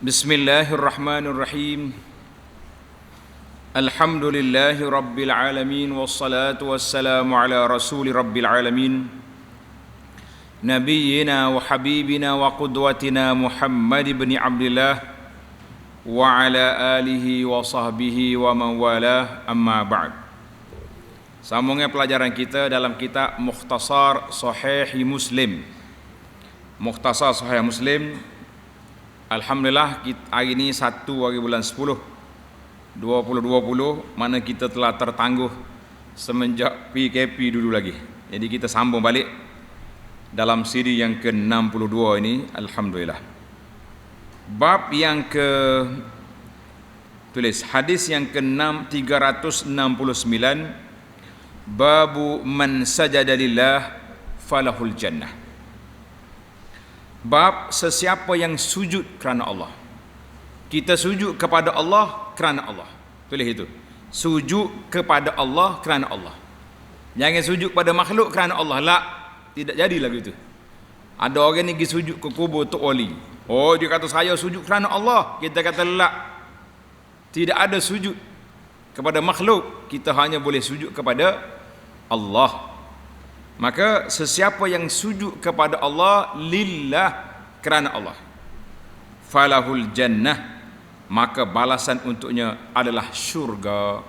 Bismillahirrahmanirrahim. Alhamdulillahi rabbil alamin, wassalatu wassalamu ala rasuli rabbil alamin, nabiyyina wa habibina wa qudwatina Muhammad ibn Abdillah wa ala alihi wa sahbihi wa man walah, amma ba'd. Sambungnya pelajaran kita dalam kitab Mukhtasar Sahih Muslim. Mukhtasar Sahih Muslim, alhamdulillah hari ini 1 hari bulan 10 2020, mana kita telah tertangguh semenjak PKP dulu lagi. Jadi kita sambung balik dalam siri yang ke-62 ini, alhamdulillah. Bab yang hadis yang ke-369, babu man sajada lillah falahul jannah. Bab sesiapa yang sujud kerana Allah. Kita sujud kepada Allah kerana Allah. Tulis itu. Sujud kepada Allah kerana Allah. Jangan sujud pada makhluk kerana Allah. La, tidak jadi lagu itu. Ada orang ni pergi sujud ke kubur Tok Wali. Oh, dia kata saya sujud kerana Allah. Kita kata la. Tidak ada sujud kepada makhluk. Kita hanya boleh sujud kepada Allah. Maka sesiapa yang sujud kepada Allah lillah, kerana Allah, falahul jannah, maka balasan untuknya adalah syurga.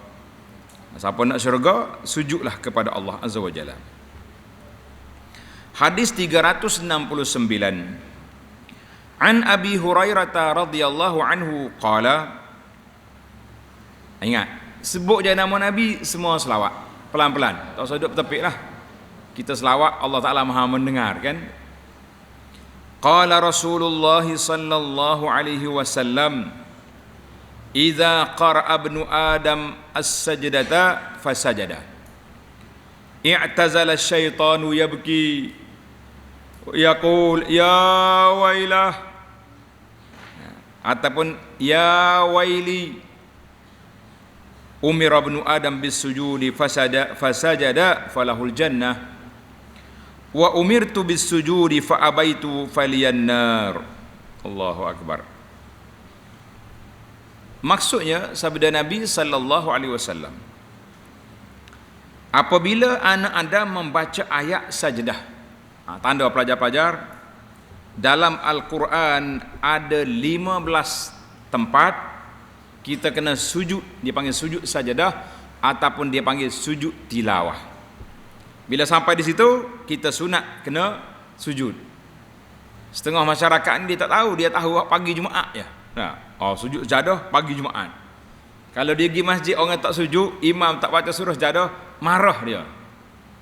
Siapa nak syurga, sujudlah kepada Allah Azza wa Jalla. Hadis 369, an Abi Hurairah radhiyallahu anhu qala. Ingat, sebut je nama Nabi, semua selawat pelan-pelan, tak usah duduk bertepik lah. Kita selawat, Allah Ta'ala maha mendengar, kan? Qala Rasulullah sallallahu alaihi wasallam, idza qara'a ibnu Adam as-sajdata fasajada, i'tazala asyaitanu yabki yaqul ya wailah, ataupun ya waili, umira ibnu Adam bis-sujudi fasajada falahul jannah, wa umirtu bis-sujudi fa abaitu faliyannar. Allahu akbar. Maksudnya sabda Nabi sallallahu alaihi wasallam, apabila anak Adam membaca ayat sajdah, tanda pelajar-pelajar, dalam Al-Quran ada 15 tempat kita kena sujud, dia panggil sujud sajdah ataupun dia panggil sujud tilawah. Bila sampai di situ, kita sunat kena sujud. Setengah masyarakat ni dia tak tahu, dia tahu pagi Jumaat je. Sujud sajadah pagi Jumaat. Kalau dia pergi masjid orang tak sujud, imam tak baca surah sajadah, marah dia.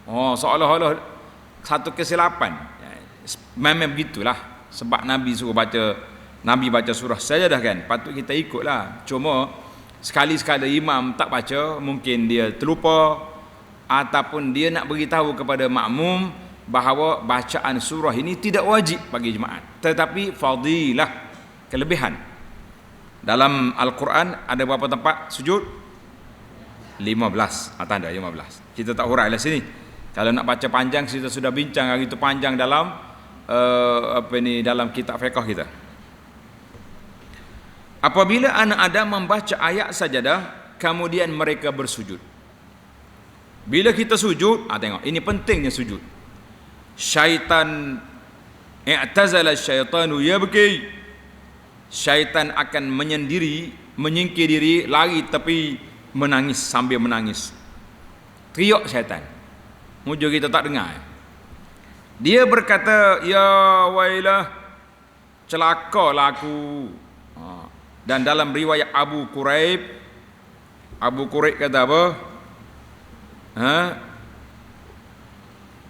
Seolah-olah satu kesilapan. Memang begitulah, sebab Nabi suruh baca surah sajadah, kan? Patut kita ikutlah. Cuma sekali-sekala imam tak baca, mungkin dia terlupa, ataupun dia nak beritahu kepada makmum bahawa bacaan surah ini tidak wajib bagi jemaat, tetapi fadilah, kelebihan. Dalam Al-Quran ada berapa tempat sujud? 15. Tanda 15. Kita tak hurailah sini. Kalau nak baca panjang, kita sudah bincang hari itu panjang dalam dalam kitab fiqh kita. Apabila anak Adam membaca ayat sajadah, kemudian mereka bersujud. Bila kita sujud, tengok, ini pentingnya sujud. Syaitan, i'tazala syaitanu yabki, syaitan akan menyingkir diri, lari tepi, menangis sambil menangis. Teriak syaitan, mujur kita tak dengar. Dia berkata, ya wailah, celakalah aku. Dan dalam riwayat Abu Quraib kata apa?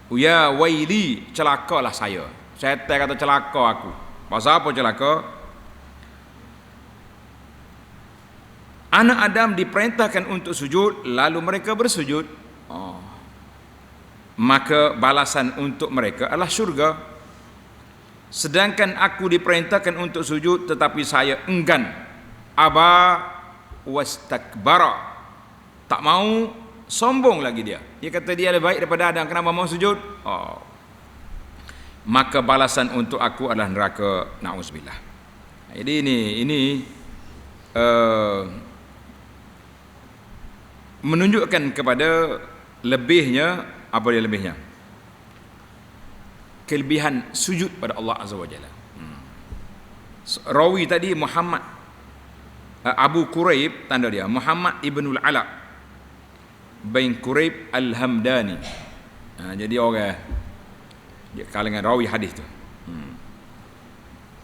Ya waili, celakalah saya. Syaitan kata celaka aku. Pasal apa celaka? Anak Adam diperintahkan untuk sujud, lalu mereka bersujud. Maka balasan untuk mereka adalah syurga. Sedangkan aku diperintahkan untuk sujud, tetapi saya enggan. Aba wastakbara, tak mau, sombong lagi dia. Dia kata dia lebih baik daripada Adam, kenapa mau sujud? Maka balasan untuk aku adalah neraka, na'udzubillah. Jadi ini menunjukkan kepada lebihnya, apa dia lebihnya? Kelebihan sujud pada Allah Azza wa Jalla. Rawi tadi Muhammad Abu Quraib, tanda dia Muhammad ibnul Ala bin Quraib al-Hamdani. Jadi orang dia kalangan rawi hadis tu.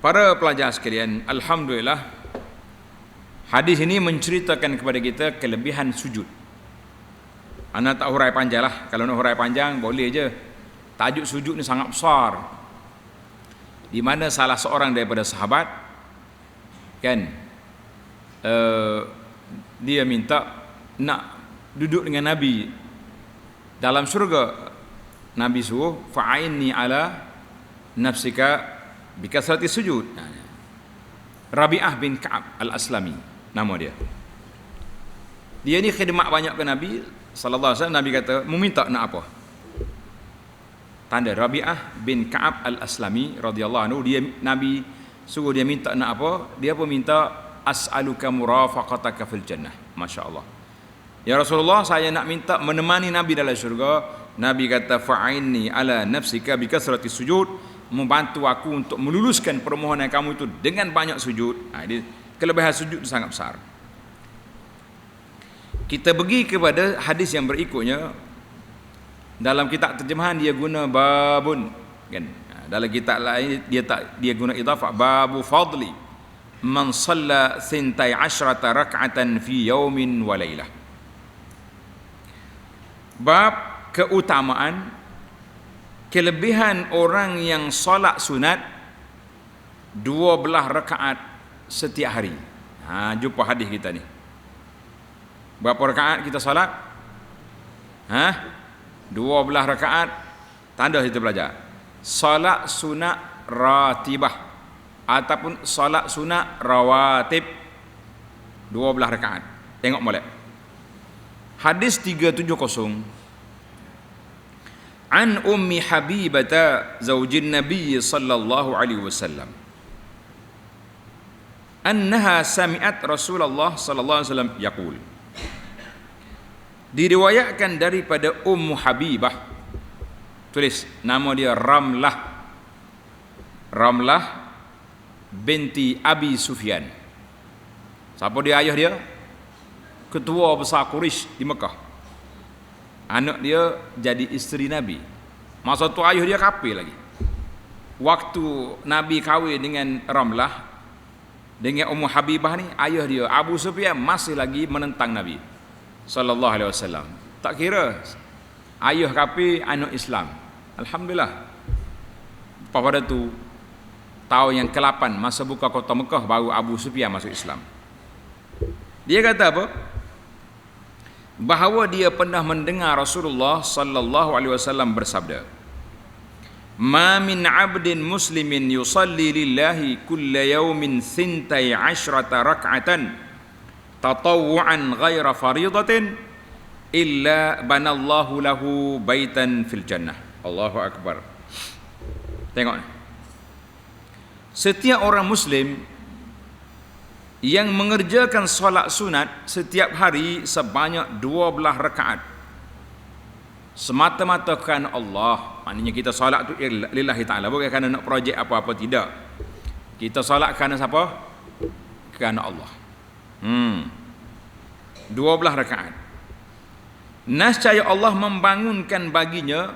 Para pelajar sekalian, alhamdulillah hadis ini menceritakan kepada kita kelebihan sujud. Anak tak hurai panjang lah. Kalau nak hurai panjang boleh je. Tajuk sujud ni sangat besar. Di mana salah seorang daripada sahabat kan dia minta nak duduk dengan Nabi dalam syurga. Nabi suruh fa'inni ala nafsika bikasrati sujud. Rabi'ah bin Ka'ab al-Aslami nama dia. Dia ni khidmat banyak ke Nabi sallallahu alaihi wasallam. Nabi kata, "Mu minta nak apa?" Tanda Rabi'ah bin Ka'ab al-Aslami radhiyallahu anhu, dia Nabi suruh dia minta nak apa? Dia pun minta as'aluka murafaqataka fil jannah. Masya-Allah. Ya Rasulullah, saya nak minta menemani Nabi dalam syurga. Nabi kata fa'inni ala nafsika bikasrati sujud, membantu aku untuk meluluskan permohonan kamu itu dengan banyak sujud. Ini kelebihan sujud itu sangat besar. Kita pergi kepada hadis yang berikutnya. Dalam kitab terjemahan dia guna babun kan. Dalam kitab lain dia guna idafah babu fadli man shalla 12 rak'atan fi yaumin wa lailah. Bab keutamaan kelebihan orang yang solat sunat 12 rakaat setiap hari. Jumpa hadis kita ni. Berapa rakaat kita solat? 12 rakaat. Tanda kita belajar. Solat sunat ratibah ataupun solat sunat rawatib 12 rakaat. Tengok molek. Hadis 370 An Ummi Habibata zaujin Nabi sallallahu alaihi wasallam annaha sami'at Rasulullah sallallahu alaihi wasallam yaqul. Diriwayatkan daripada Ummu Habibah, tulis nama dia Ramlah binti Abi Sufyan. Siapa dia ayah dia? Ketua besar Quraisy di Mekah. Anak dia jadi isteri Nabi. Masa tu ayah dia kafir lagi. Waktu Nabi kahwin dengan Ramlah dengan Ummu Habibah ni, ayah dia Abu Sufyan masih lagi menentang Nabi sallallahu alaihi wasallam. Tak kira ayah kafir, anak Islam. Alhamdulillah. Pada tu tahun yang ke-8 masa buka kota Mekah, baru Abu Sufyan masuk Islam. Dia kata apa? Bahawa dia pernah mendengar Rasulullah sallallahu alaihi wasallam bersabda, "Ma min 'abdin muslimin yusalli lillahi kulla yawmin 12 rak'atan tatawwu'an ghaira faridatin illa banallahu lahu baitan fil jannah." Allahu akbar. Tengok. Setiap orang muslim yang mengerjakan solat sunat setiap hari sebanyak 12 rakaat semata-mata kerana Allah. Maknanya kita solat tu lillahi ta'ala, bukan kerana nak projek apa-apa, tidak. Kita solat kerana siapa? Kerana Allah. 12 rakaat. Nescaya Allah membangunkan baginya,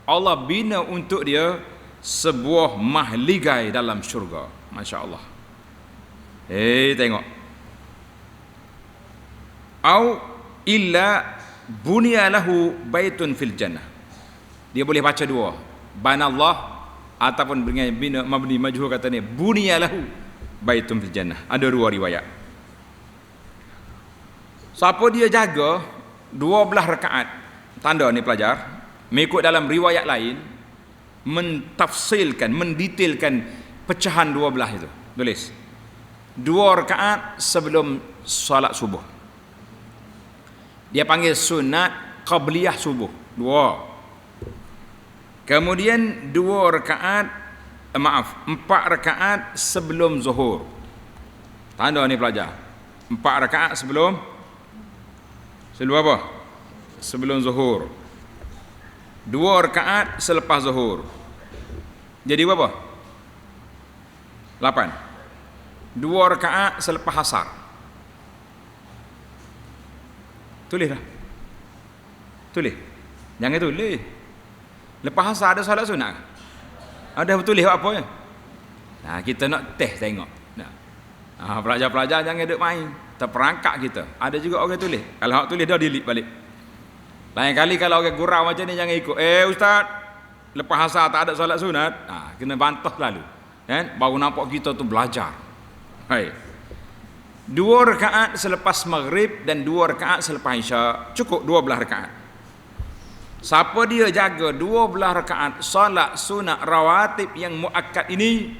Allah bina untuk dia sebuah mahligai dalam syurga. Masya-Allah. Tengok. Au illa bunya lahu baitun fil jannah. Dia boleh baca dua. Banallah ataupun dengan bina mabni majhul kata ni bunya lahu baitun fil jannah. Ada dua riwayat. Siapa dia jaga 12 rakaat. Tanda ni pelajar, mengikut dalam riwayat lain mentafsilkan, mendetailkan pecahan 12 itu. Tulis 2 rakaat sebelum solat subuh. Dia panggil sunat qabliyah subuh. 2. Kemudian 4 rakaat sebelum zuhur. Tanda ni pelajar. 4 rakaat sebelum apa? Sebelum zuhur. 2 rakaat selepas zuhur. Jadi berapa? 8. 2 rakaat selepas asar. Tulis lah. Tulis. Jangan tulis. Lepas asar ada solat sunat. Ada tulis apa ya? Nah, kita nak test tengok. Nah. Pelajar-pelajar jangan duk main. Terperangkap kita. Ada juga orang tulis. Kalau hak tulis dah delete balik. Lain kali kalau orang gurau macam ni jangan ikut. Ustaz, lepas asar tak ada solat sunat. Kena bantah lalu. Kan? Baru nampak kita tu belajar. Hai. 2 rakaat selepas maghrib dan 2 rakaat selepas isyak. Cukup 12 rakaat. Siapa dia jaga 12 rakaat solat sunat rawatib yang muakkad ini,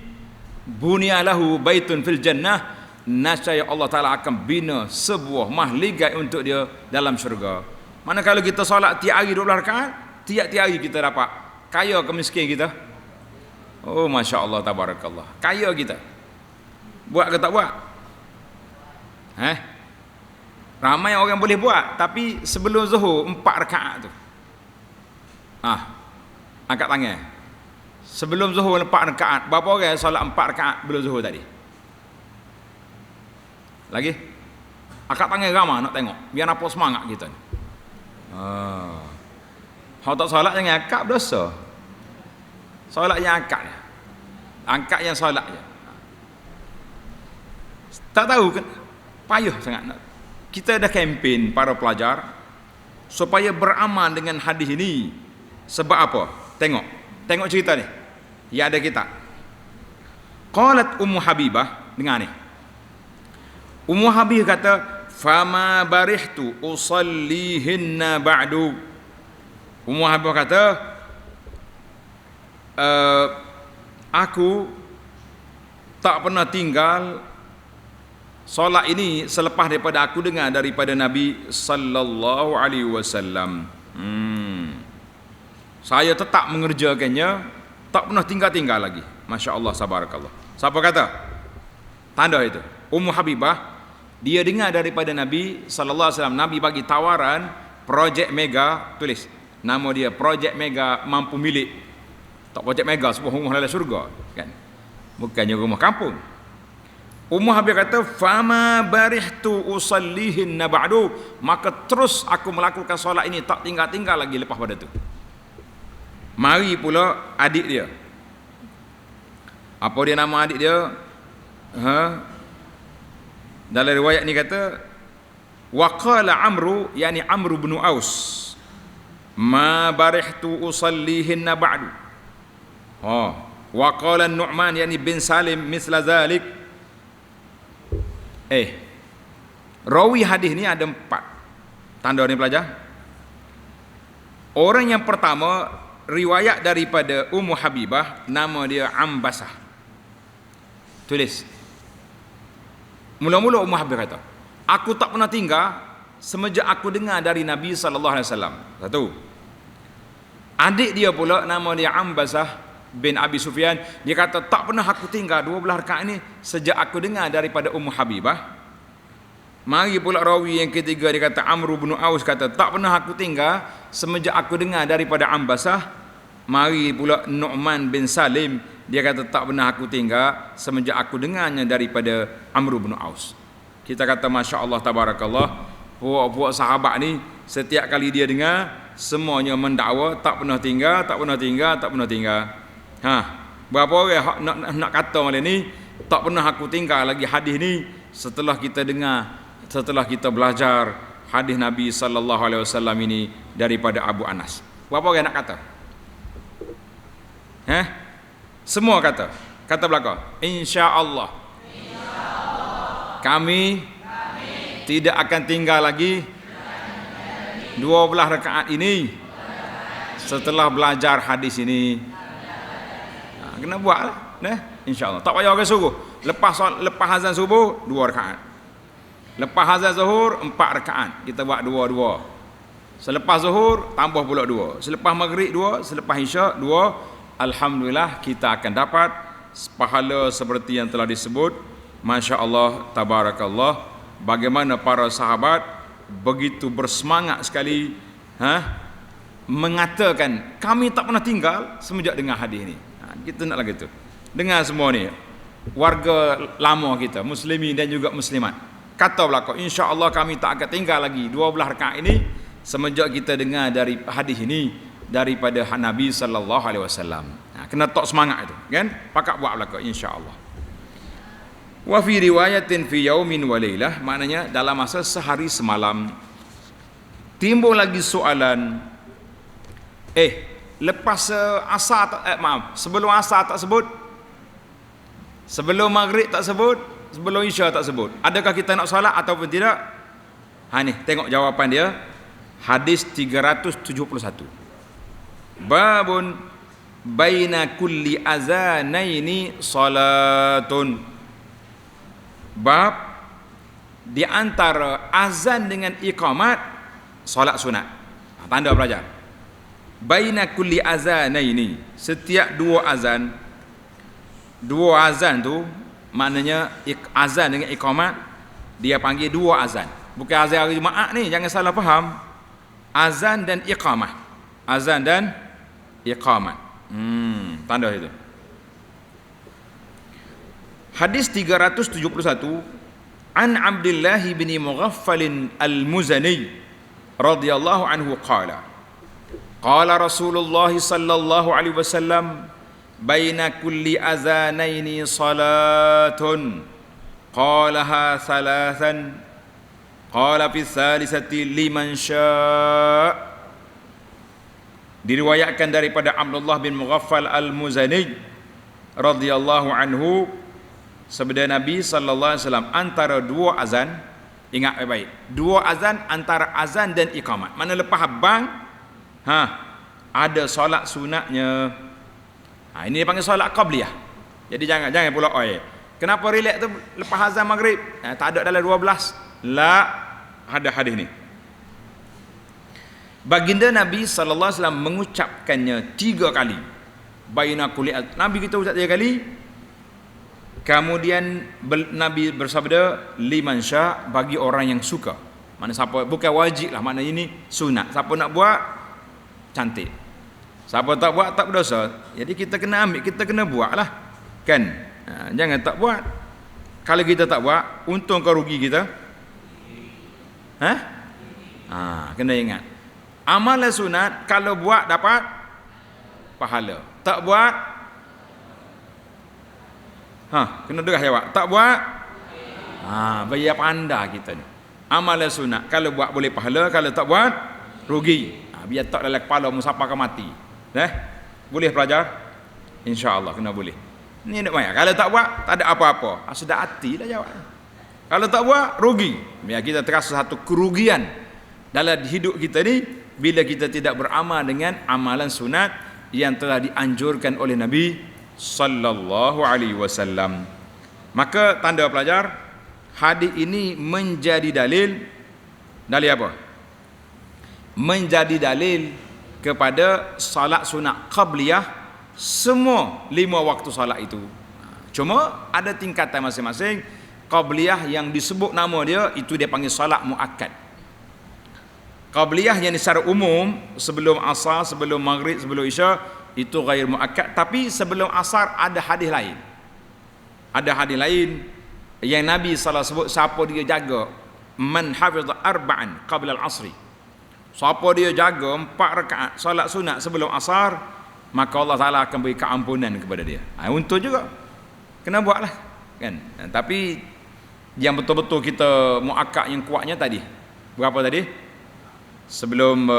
bunyalahu baitun fil jannah, nascaya Allah Ta'ala akan bina sebuah mahligai untuk dia dalam syurga. Mana kalau kita solat tiap hari 12 rakaat, tiap-tiap hari kita dapat. Kaya ke miskin kita? Oh, Masya Allah, tabarakallah. Kaya kita. Buat ke tak buat? Ramai orang boleh buat, tapi sebelum zuhur 4 rakaat tu. Angkat tangan. Sebelum zuhur 4 rakaat. Berapa orang solat 4 rakaat belum zuhur tadi? Lagi? Angkat tangan ramai nak tengok. Biar nampak semangat kita ni. Kalau tak solat jangan angkat, berdosa. Solat yang angkat je. Angkat yang solat je. Tak tahu kan? Payah sangat. Kita dah kempen para pelajar supaya beramal dengan hadis ini. Sebab apa? Tengok cerita ni. Ya, ada kitab. Qalat Ummu Habibah, dengar ni. Ummu Habibah kata, "Fama barihtu usallihinna ba'du." Ummu Habibah kata, aku tak pernah tinggal solat ini selepas daripada aku dengar daripada Nabi sallallahu alaihi wasallam. Saya tetap mengerjakannya, tak pernah tinggal-tinggal lagi. Masya Allah, sabarakallah. Siapa kata? Tanda itu. Ummu Habibah, dia dengar daripada Nabi sallallahu alaihi wasallam. Nabi bagi tawaran projek mega, tulis nama dia, projek mega mampu milik. Tak projek mega sebuah rumah dalam syurga, kan? Bukannya rumah kampung. Ummu Habibah kata, "Fama barihtu usallihinna ba'du." Maka terus aku melakukan solat ini, tak tinggal-tinggal lagi lepas pada tu. Mari pula adik dia. Apa dia nama adik dia? Dalam riwayat ni kata, wa qala Amru, yani Amru bin Aus, "Ma barihtu usallihinna ba'du." Wa qala Nu'man, yani bin Salim, misla zalik. Rawi hadis ni ada 4. Tanda ni pelajar. Orang yang pertama, riwayat daripada Ummu Habibah, nama dia Ambasah. Tulis. Mula-mula Ummu Habibah kata, aku tak pernah tinggal semenjak aku dengar dari Nabi sallallahu alaihi wasallam. Satu. Adik dia pula nama dia Ambasah bin Abi Sufyan, dia kata tak pernah aku tinggal 12 rakaat ini sejak aku dengar daripada Ummu Habibah. Mari pula rawi yang ketiga, dia kata Amru bin Aus, kata tak pernah aku tinggal semenjak aku dengar daripada Ambasah. Mari pula Nu'man bin Salim, dia kata tak pernah aku tinggal semenjak aku dengarnya daripada Amru bin Aus. Kita kata Masya Allah, tabarakallah, puak-puak sahabat ni setiap kali dia dengar semuanya mendakwa tak pernah tinggal, tak pernah tinggal, tak pernah tinggal. Berapa orang nak kata malam ni tak pernah aku tinggal lagi hadis ni setelah kita dengar, setelah kita belajar hadis Nabi sallallahu alaihi wasallam ini daripada Abu Anas. Berapa orang nak kata? Semua kata. Kata belakang, insya-Allah. Kami tidak akan tinggal lagi 12 rakaat ini setelah belajar hadis ini. Kena buatlah, insya-Allah. Tak payah orang suruh. Lepas azan subuh 2 rakaat. Lepas azan zuhur 4 rakaat. Kita buat 2-2. Selepas zuhur tambah pula 2. Selepas maghrib 2, selepas isyak 2. Alhamdulillah kita akan dapat pahala seperti yang telah disebut Masya Allah, tabarakallah, bagaimana para sahabat begitu bersemangat sekali mengatakan kami tak pernah tinggal semenjak dengar hadis ini. Kita nak lagi tu. Dengar semua ni warga lama kita, muslimin dan juga muslimat. Kata belaka, insya-Allah kami tak akan tinggal lagi 12 rakaat ini semenjak kita dengar dari hadis ini daripada Nabi sallallahu alaihi wasallam. Kena tok semangat itu, kan? Pakak buat belaka insya-Allah. Wa fi riwayatin fi yaumin wa lailah, maknanya dalam masa sehari semalam. Timbul lagi soalan, lepas asar sebelum asar tak sebut, sebelum maghrib tak sebut, sebelum isya tak sebut, adakah kita nak solat ataupun tidak? Ni tengok jawapan dia, hadis 371. Babun baina kulli azanaini salatun. Bab di antara azan dengan iqamat solat sunat. Tanda pelajar. Baina kulli azanaini, setiap dua azan tu maknanya azan dengan iqamat dia panggil dua azan. Bukan azan hari Jumaat ni, jangan salah faham. Azan dan iqamah. Azan dan iqamat. Tanda itu. Hadis 371, an Abdullah bin Mughaffal al-Muzani radhiyallahu anhu qala qala Rasulullah sallallahu alaihi wasallam baina kulli azanaini salatun qalaha thalathan qala fi thalithati liman syaa. Diriwayatkan daripada Abdullah bin Mughaffal al-Muzani radhiyallahu anhu, sabda Nabi sallallahu alaihi wasallam, antara dua azan, ingat baik-baik, dua azan antara azan dan iqamat. Mana lepas abang ada solat sunatnya. Ini dia panggil solat qabliyah. Jadi jangan pula kenapa relax tu lepas azan maghrib? Tak ada dalam 12. La, ada hadis ni. Baginda Nabi sallallahu alaihi wasallam mengucapkannya 3 kali. Baina kulli Nabi kita ucap 3 kali. Kemudian Nabi bersabda liman sya, bagi orang yang suka. Mana siapa, bukan wajib lah, makna ini sunat. Siapa nak buat cantik, siapa tak buat tak berdosa. Jadi kita kena ambil, kita kena buat lah, kan? Jangan tak buat. Kalau kita tak buat, untung ke rugi kita? Kena ingat, amalan sunat kalau buat dapat pahala, tak buat kena dengar jawab, tak buat biar pandai kita ni. Amalan sunat kalau buat boleh pahala, kalau tak buat rugi. Biar tak dalam kepala musafar akan mati. Boleh pelajar? InsyaAllah kena boleh. Ni nak main. Kalau tak buat tak ada apa-apa. Sudah hati lah jawab. Kalau tak buat rugi. Biar kita terasa satu kerugian dalam hidup kita ni bila kita tidak beramal dengan amalan sunat yang telah dianjurkan oleh Nabi sallallahu alaihi wasallam. Maka tanda pelajar, hadis ini menjadi dalil apa? Menjadi dalil kepada salat sunat qabliyah, semua 5 waktu salat itu. Cuma ada tingkatan masing-masing. Qabliyah yang disebut nama dia itu dia panggil salat muakkad. Qabliyah yang secara umum sebelum asar, sebelum maghrib, sebelum isya itu ghair muakkad, tapi sebelum asar ada hadis lain. Ada hadis lain yang Nabi sallallahu alaihi wasallam sebut, siapa dia jaga man hafiz arba'an qabla al-asri. Siapa dia jaga 4 rakaat solat sunat sebelum asar, maka Allah Taala akan beri keampunan kepada dia. Untung juga. Kena buatlah, kan? Tapi yang betul-betul kita muakkad yang kuatnya tadi. Berapa tadi? Sebelum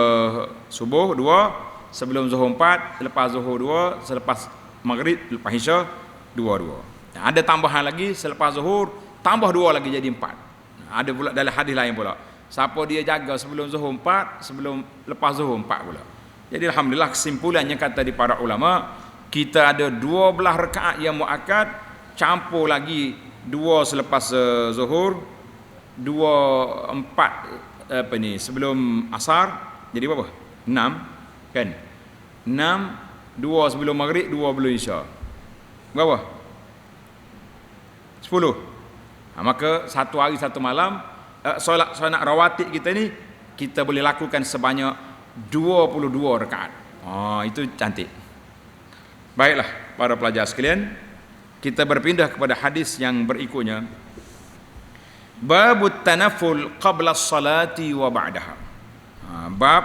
subuh 2, sebelum zuhur 4, lepas zuhur 2, selepas maghrib, lepas isya 2. Ada tambahan lagi selepas zuhur, tambah 2 lagi jadi 4. Ada pula dalam hadis lain pula, siapa dia jaga sebelum zuhur 4, sebelum lepas zuhur 4 pula. Jadi alhamdulillah, kesimpulannya kata di para ulama, kita ada 12 rakaat yang muakkad, campur lagi 2 selepas zuhur, 2 4 sebelum asar, jadi berapa? 6, kan? 6, 2 sebelum maghrib, 2 sebelum isya. Berapa? 10. Maka satu hari satu malam solat sunat rawatib kita ni kita boleh lakukan sebanyak 22 rakaat. Itu cantik. Baiklah para pelajar sekalian, kita berpindah kepada hadis yang berikutnya. Babut tanafful qabla as-salati wa ba'daha. Bab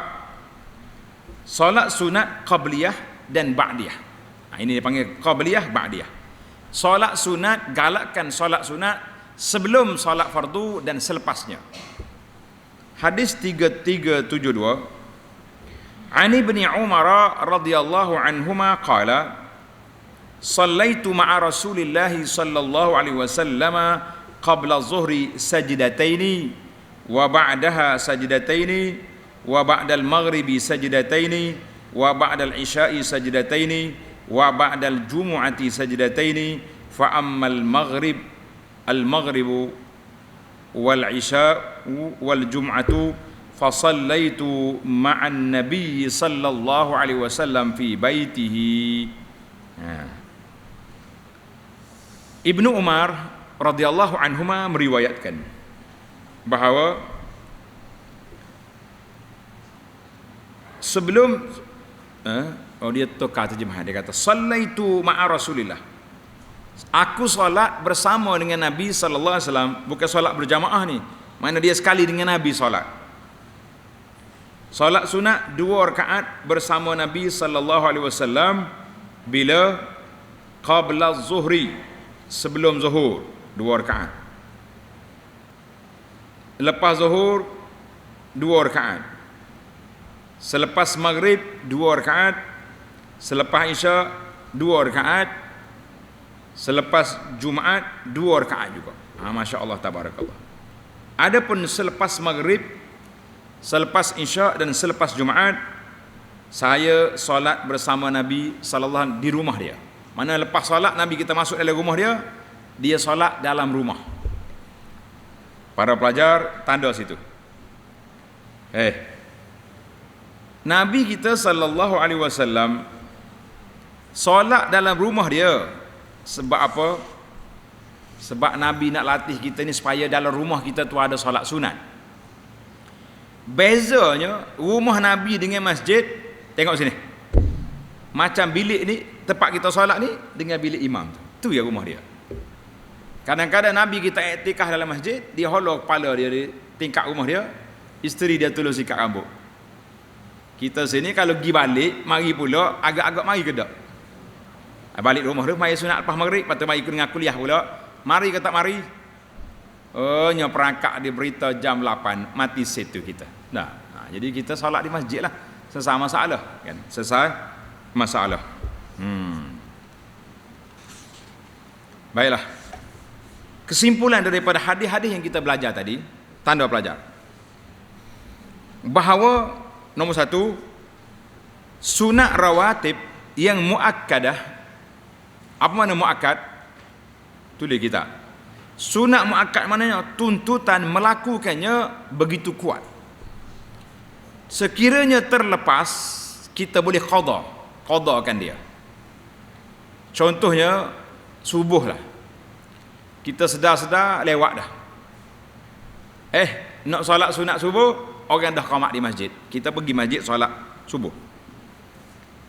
solat sunat qabliyah dan ba'diyah. Ini dipanggil qabliyah, ba'diyah. Solat sunat, galakkan solat sunat sebelum solat fardu dan selepasnya. Hadis 3372 An Ibni Umar radhiyallahu anhuma qala Sallaitu ma'a Rasulillahi sallallahu alaihi wasallam qabla zuhri sajdataini wa ba'daha sajdataini wa ba'dal maghribi sajdataini wa ba'dal isya'i sajdataini wa ba'dal jumu'ati sajdataini fa ammal maghribu wal isya'u wal jum'atu fa sallaitu ma'an nabiy sallallahu alaihi wasallam fi baitihi. Ibnu Umar radhiyallahu anhuma meriwayatkan bahawa sebelum dia tukar terjemahan, dia kata sallaitu ma'a Rasulillah, aku solat bersama dengan Nabi sallallahu alaihi wasallam, bukan solat berjamaah ni, mana dia sekali dengan Nabi solat. Solat sunat 2 rakaat bersama Nabi sallallahu alaihi wasallam bila qabla zuhri, sebelum zuhur 2 rakaat. Lepas zuhur 2 rakaat. Selepas maghrib 2 rakaat. Selepas isya 2 rakaat. Selepas Jumaat 2 rakaat juga. Masya-Allah tabarakallah. Adapun selepas maghrib, selepas isya dan selepas Jumaat, saya solat bersama Nabi sallallahu alaihi wasallam di rumah dia. Mana lepas solat Nabi kita masuk dalam rumah dia, dia solat dalam rumah. Para pelajar tanda situ. Nabi kita sallallahu alaihi wasallam solat dalam rumah dia. Sebab apa? Sebab Nabi nak latih kita ni supaya dalam rumah kita tu ada solat sunat. Bezanya rumah Nabi dengan masjid, tengok sini. Macam bilik ni, tempat kita solat ni dengan bilik imam tu. Tu ya rumah dia. Kadang-kadang Nabi kita iktikaf dalam masjid, dia holok kepala dia di tingkap rumah dia, isteri dia tolong sikat rambut. Kita sini kalau pergi balik, mari pula agak-agak mari ke tak? Balik rumah tu mari sunat lepas maghrib, lepas tu mari dengan kuliah pula. Mari ke tak mari? Nya perangkap dia berita jam 8 mati situ kita. Jadi kita solat di masjid lah. Selesai masalah kan? Selesai masalah. Baiklah. Kesimpulan daripada hadis-hadis yang kita belajar tadi, tanda pelajar, bahawa nombor 1, sunat rawatib yang muakkadah. Apa makna muakkad? Tulis kita. Sunat muakkad maknanya tuntutan melakukannya begitu kuat. Sekiranya terlepas, kita boleh qadakan dia. Contohnya subuh lah, kita sedar-sedar lewat dah. Nak solat sunat subuh, orang dah qamat di masjid, kita pergi masjid solat subuh,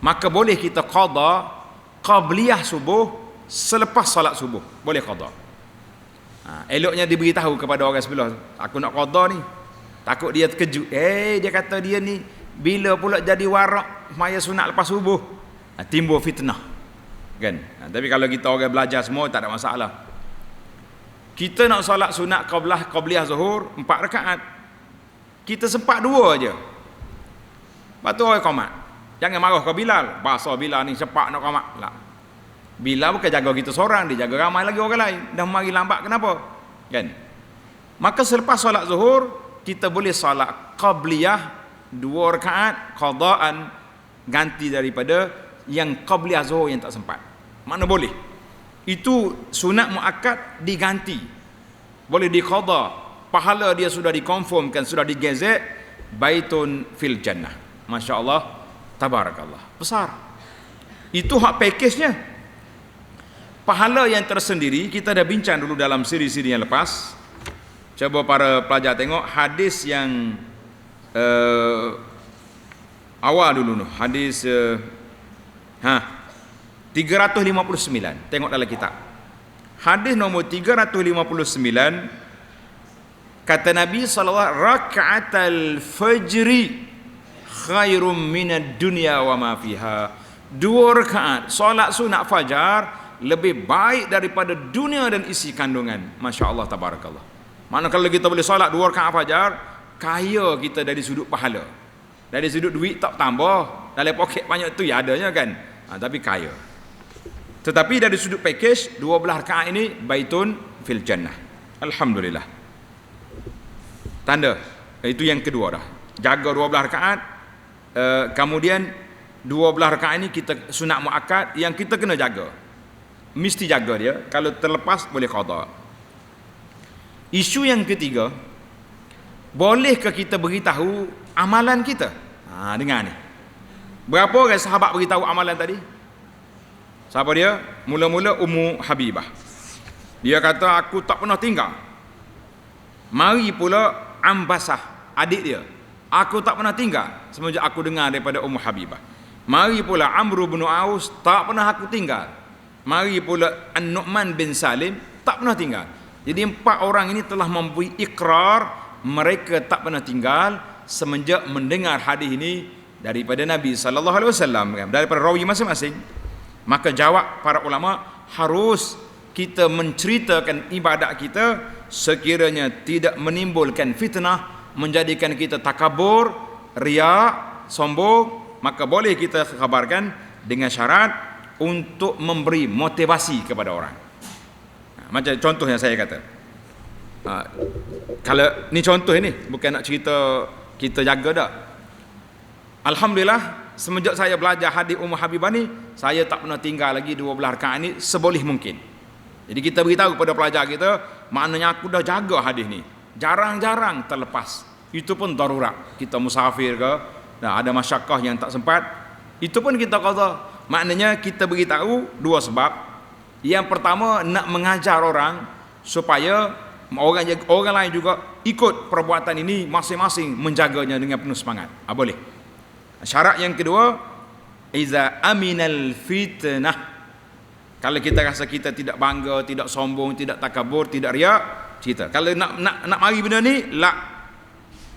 maka boleh kita qada qabliyah subuh selepas solat subuh, boleh qada. Eloknya diberitahu kepada orang sebelah, aku nak qada ni, takut dia terkejut. Dia kata dia ni bila pula jadi warak maya sunat lepas subuh, timbul fitnah kan. Tapi kalau kita orang belajar semua tak ada masalah. Kita nak solat sunat qabliyah zuhur 4 rakaat, kita sempat 2 aja. Lepas tu orang qamat. Jangan marah ke Bilal, bahasa Bilal ni cepat nak qamat lah. Bilal bukan jaga kita seorang, dia jaga ramai lagi orang lain. Dah mari lambat kenapa? Kan? Maka selepas solat zuhur, kita boleh solat qabliyah 2 rakaat qadaan, ganti daripada yang qabliyah zuhur yang tak sempat. Mana boleh? Itu sunat muakkad diganti. Boleh diqada. Pahala dia sudah dikonfirmkan, sudah digezet, baitun fil jannah. Masya-Allah, tabarakallah. Besar. Itu hak pakejnya. pahala yang tersendiri kita dah bincang dulu dalam siri-siri yang lepas. Cuba para pelajar tengok hadis yang awal dulu, hadis 359. Tengok dalam kitab. Hadis nombor 359, kata Nabi SAW, raka'atal fajri khairum minad dunya wa ma fiha. 2 rakaat solat sunat fajar lebih baik daripada dunia dan isi kandungan. Masya Allah, tabarakallah. Mana kalau kita boleh solat 2 rakaat fajar, kaya kita dari sudut pahala. Dari sudut duit tak tambah, dalam poket banyak tu ya adanya kan, tapi kaya. Tetapi dari sudut package 12 rakaat ini baitun fil jannah. Alhamdulillah. Tanda itu yang kedua dah. Jaga 12 rakaat. Kemudian 12 rakaat ini kita sunat muakkad yang kita kena jaga. Mesti jaga dia. Kalau terlepas boleh qada. Isu yang ketiga, bolehkah kita beritahu amalan kita? Dengar ni. Berapa orang sahabat beritahu amalan tadi? Siapa dia? Mula-mula Ummu Habibah. Dia kata, aku tak pernah tinggal. Mari pula Ambasah, adik dia. Aku tak pernah tinggal semenjak aku dengar daripada Ummu Habibah. Mari pula Amr bin Aus, tak pernah aku tinggal. Mari pula An-Nu'man bin Salim, tak pernah tinggal. Jadi 4 orang ini telah memberi ikrar mereka tak pernah tinggal semenjak mendengar hadis ini daripada Nabi sallallahu alaihi wasallam, daripada rawi masing-masing. Maka jawab para ulama, harus kita menceritakan ibadat kita sekiranya tidak menimbulkan fitnah, menjadikan kita takabur, riak, sombong, maka boleh kita khabarkan dengan syarat untuk memberi motivasi kepada orang. Macam contoh yang saya kata, kalau ni contoh ini bukan nak cerita kita jaga dak. Alhamdulillah, semenjak saya belajar hadis Ummu Habibah ni, saya tak pernah tinggal lagi 12 rakaat ni seboleh mungkin. Jadi kita beritahu kepada pelajar kita, maknanya aku dah jaga hadis ni, jarang-jarang terlepas. Itu pun darurat, kita musafir ke, ada masyakkah yang tak sempat, itu pun kita qada. Maknanya kita beritahu 2 sebab. Yang pertama, nak mengajar orang supaya orang lain juga ikut perbuatan ini, masing-masing menjaganya dengan penuh semangat. Boleh. Syarat yang kedua, iza aminal fitnah. Kalau kita rasa kita tidak bangga, tidak sombong, tidak takabur, tidak riak, cerita. Kalau nak mari benda ni,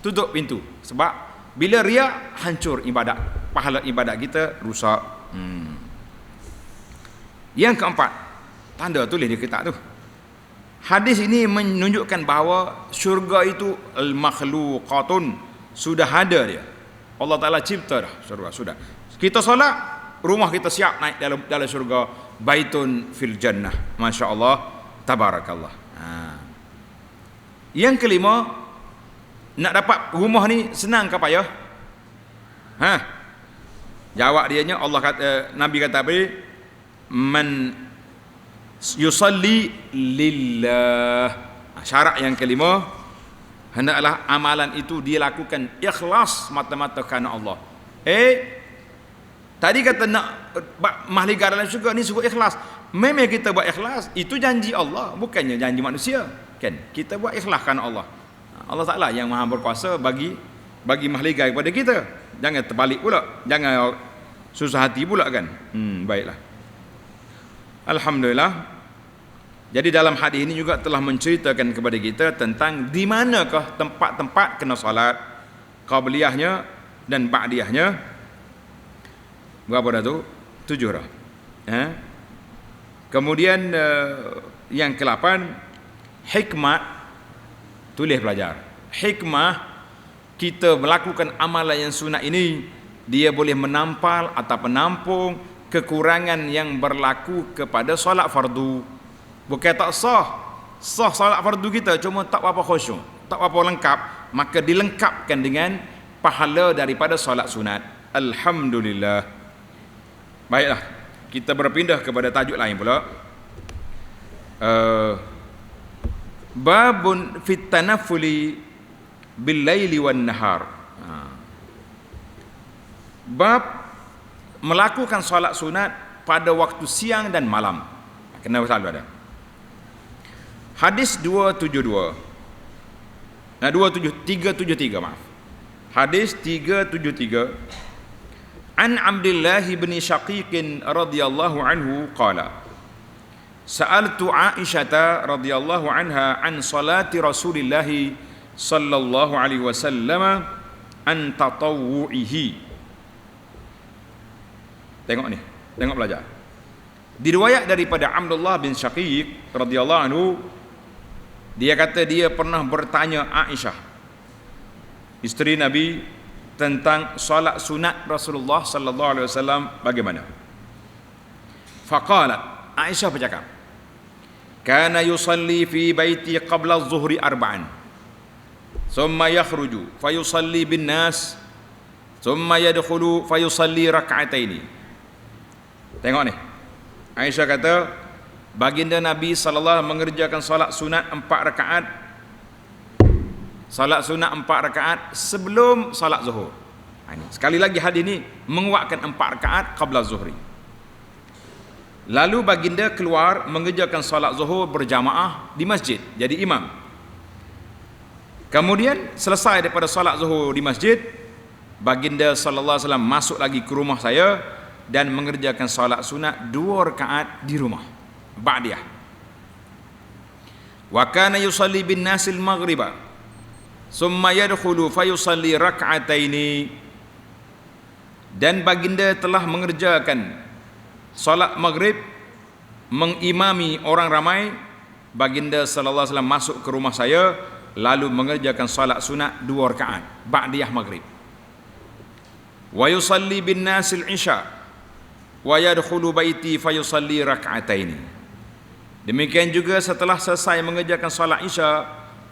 tutup pintu. Sebab bila riak, hancur ibadat. Pahala ibadat kita rusak. Yang keempat, tanda tulis di kitab tu. Hadis ini menunjukkan bahawa syurga itu al-makhluqatun, sudah ada dia. Allah Ta'ala cipta dah syurga, sudah. Kita solat, rumah kita siap naik dalam syurga, baitun fil jannah. Masya Allah, tabarakallah. Yang kelima, nak dapat rumah ni senang ke payah? Jawab dianya, Allah kata, Nabi kata apa? Man yusalli lillah. Syarat yang kelima, hendaklah amalan itu dia lakukan ikhlas mata-mata kerana Allah. Tadi kata nak mahliga dalam syurga ni suruh ikhlas. Memang kita buat ikhlas, itu janji Allah, bukannya janji manusia. Kan? Kita buat ikhlas kerana Allah. Allah Ta'ala yang maha berkuasa bagi mahliga kepada kita. Jangan terbalik pula, jangan susah hati pula kan. Baiklah. Alhamdulillah. Jadi dalam hadis ini juga telah menceritakan kepada kita tentang di manakah tempat-tempat kena solat, qabliyahnya dan ba'diyahnya. Berapa dah tu? 7 dah. Kemudian yang ke-8, hikmah. Tulis pelajar. Hikmah kita melakukan amalan yang sunat ini, dia boleh menampal atau menampung kekurangan yang berlaku kepada solat fardu. Bukan tak sah solat fardu kita, cuma tak apa khusyuk, tak apa lengkap, maka dilengkapkan dengan pahala daripada solat sunat. Alhamdulillah. Baiklah, kita berpindah kepada tajuk lain pula. Babun fit tanaffuli bil laili wan nahar. Bab melakukan solat sunat pada waktu siang dan malam. Kena selalu ada. Hadis 373 maaf. Hadis 373 An Abdullah bin Syaqiq radhiyallahu anhu qala Sa'altu Aisyah radhiyallahu anha an salati Rasulillah sallallahu alaihi wasallam an tatawwu'ihi. Tengok ni, tengok belajar. Diriwayat daripada Abdullah bin Syaqiq radhiyallahu anhu, dia kata dia pernah bertanya Aisyah, isteri Nabi, tentang solat sunat Rasulullah sallallahu alaihi wasallam bagaimana. Faqalat, Aisyah bercakap, kana yusalli fi baiti qabla az-zuhri arba'an, thumma yakhruju fayusalli bin nas, thumma yadkhulu fayusalli rak'ataini. Tengok ni, Aisyah kata baginda Nabi sallallahu alaihi wasallam mengerjakan solat sunat 4 rakaat. Salat sunat 4 rakaat sebelum salat zuhur. Ini sekali lagi hadis ini menguatkan 4 rakaat qabla zuhri. Lalu baginda keluar mengerjakan salat zuhur berjamaah di masjid, jadi imam. Kemudian selesai daripada salat zuhur di masjid, baginda sallallahu alaihi wasallam masuk lagi ke rumah saya dan mengerjakan salat sunat 2 rakaat di rumah ba'diyah. Wa kana yusalli bin nasil maghriba summa yadkhulu fayusalli rak'ataini, dan baginda telah mengerjakan salat maghrib mengimami orang ramai. Baginda sallallahu alaihi wasallam masuk ke rumah saya lalu mengerjakan salat sunat 2 rakaat ba'diyah maghrib. Wa yusalli bin nasil isya wa yadkhulu baiti fayusalli rak'ataini. Demikian juga setelah selesai mengerjakan salat isya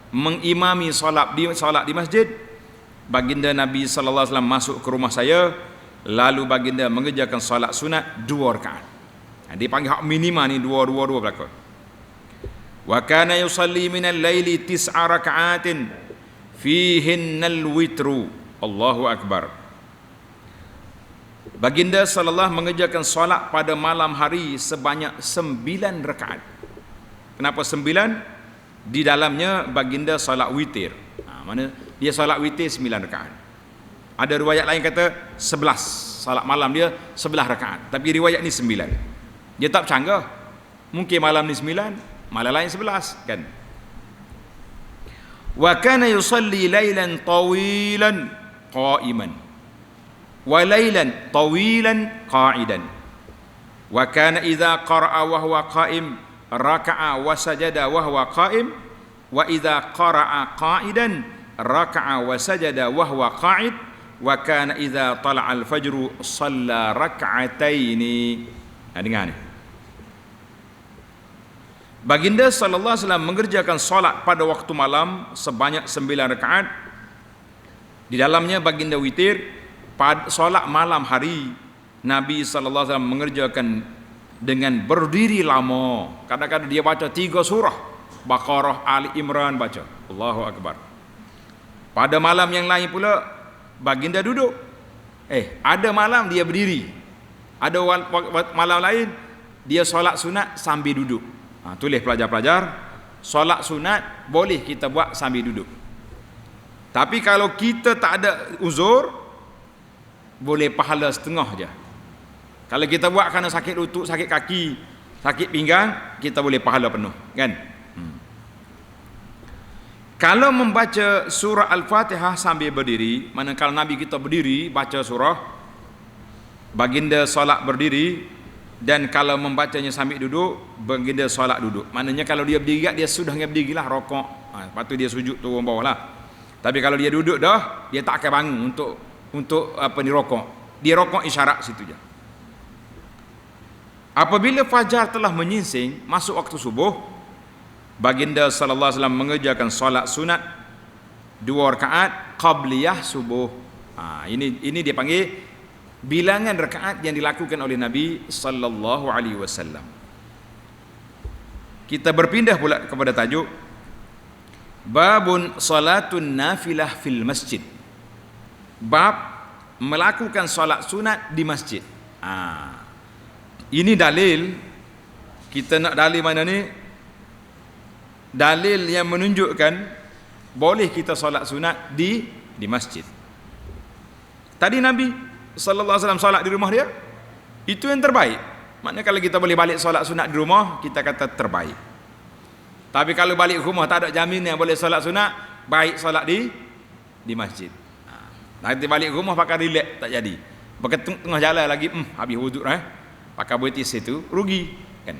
mengimami salat di masjid, baginda Nabi sallallahu alaihi wasallam masuk ke rumah saya lalu baginda mengerjakan salat sunat 2 rakaat. Dia panggil hak minima ni 2 berlaku. Wa kana yusalli min al-laili 9 raka'atin fihinnal witru. Allahu akbar. Baginda sallallahu mengerjakan salat pada malam hari sebanyak 9 rakaat. Kenapa 9? Di dalamnya baginda salat witir. Mana dia salat witir 9 rakaat. Ada riwayat lain kata 11. Salat malam dia 11 rakaat. Tapi riwayat ni 9. Dia tak bercanggah. Mungkin malam ni 9, malam lain 11 kan. Wa kana yusalli lailan tawilan qa'iman wa lailan tawilan qa'idan. Wa kana idza qara'a wa huwa qa'im raka'a wa sajada wa huwa qa'im, wa idza qara'a qa'idan raka'a wa sajada wa huwa qa'id, wa kana idza tala'a al-fajru shalla rak'ataini. Dengar ni. Baginda sallallahu alaihi wasallam mengerjakan solat pada waktu malam sebanyak 9 rakaat. Di dalamnya baginda witir. Pada solat malam hari Nabi sallallahu alaihi wasallam mengerjakan dengan berdiri lama. Kadang-kadang dia baca 3 surah, Baqarah, Ali Imran baca. Allahu akbar. Pada malam yang lain pula baginda duduk. Ada malam dia berdiri. Ada malam lain dia solat sunat sambil duduk. Tulis pelajar-pelajar, solat sunat boleh kita buat sambil duduk. Tapi kalau kita tak ada uzur, boleh pahala setengah je. Kalau kita buat kerana sakit lutut, sakit kaki, sakit pinggang, kita boleh pahala penuh, kan? Kalau membaca surah Al-Fatihah sambil berdiri, manakala Nabi kita berdiri baca surah, baginda solat berdiri, dan kalau membacanya sambil duduk, baginda solat duduk. Maknanya kalau dia berdiri, dia sudah berdiri lah rokok. Lepas tu dia sujud turun bawah lah. Tapi kalau dia duduk dah, dia tak akan bangun untuk apa ni rokok. Dia rokok isyarat situ je. Apabila fajar telah menyingsing, masuk waktu subuh, baginda sallallahu alaihi wasallam mengerjakan solat sunat 2 rakaat qabliyah subuh. Ini dia panggil bilangan rakaat yang dilakukan oleh Nabi sallallahu alaihi wasallam. Kita berpindah pula kepada tajuk babun salatun nafilah fil masjid. Bab melakukan solat sunat di masjid. Ini dalil Kita nak dalil mana ni? Dalil yang menunjukkan boleh kita solat sunat di masjid. Tadi Nabi sallallahu alaihi wasallam solat di rumah dia, itu yang terbaik. Maknanya kalau kita boleh balik solat sunat di rumah, kita kata terbaik. Tapi kalau balik rumah tak ada jamin yang boleh solat sunat, baik solat di masjid. Nanti balik rumah pakai relax tak jadi. Pakai tengah jalan lagi, habis wuduk pakai betis itu rugi kan.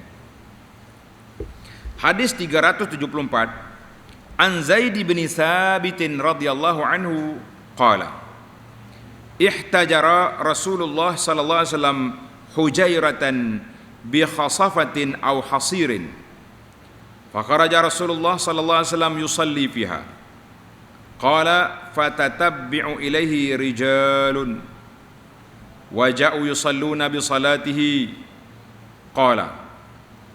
Hadis 374, An Zaid bin Thabit radhiyallahu anhu qala ihtajara Rasulullah sallallahu alaihi wasallam hujairatan bi khasafatin aw hasirin fakharaja Rasulullah sallallahu alaihi wasallam yusalli fiha qala fatatabbi'u ilaihi rijalun wa ja'u yusalluna bi salatihi qala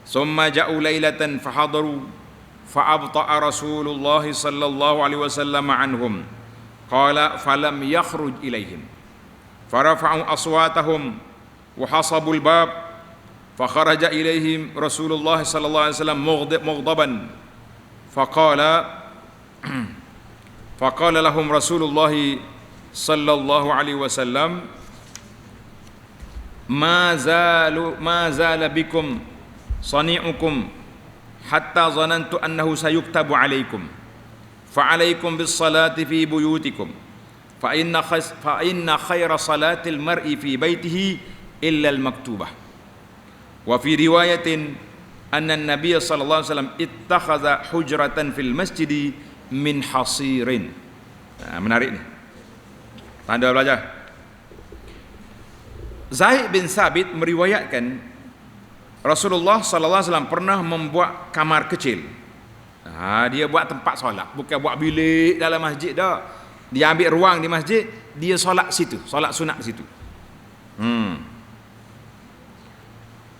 thumma ja'u lailatan fahadaru fa'abta'a Rasulullah sallallahu alaihi wasallam anhum qala falam yakhruj ilaihim farafa'u aswatahum wa hasabul bab fakharaja ilaihim Rasulullah sallallahu alaihi wasallam mughdaban faqala lahum Rasulullah sallallahu alaihi wasallam ma zala bikum sani'ukum hatta zanantu annahu sayuktabu alaikum fa'alaikum bis salati fi buyutikum fa inna khaira salatil mar'i fi baitihi illa al maktubah wa fi riwayatin anna an-nabiy sallallahu alaihi wasallam ittakhadha hujratan fil masjid min hasirin. Menarik ni, tanda belajar. Zaid bin Thabit meriwayatkan Rasulullah sallallahu alaihi wasallam pernah membuat kamar kecil. Dia buat tempat solat, bukan buat bilik dalam masjid dah. Dia ambil ruang di masjid, dia solat situ, solat sunat situ.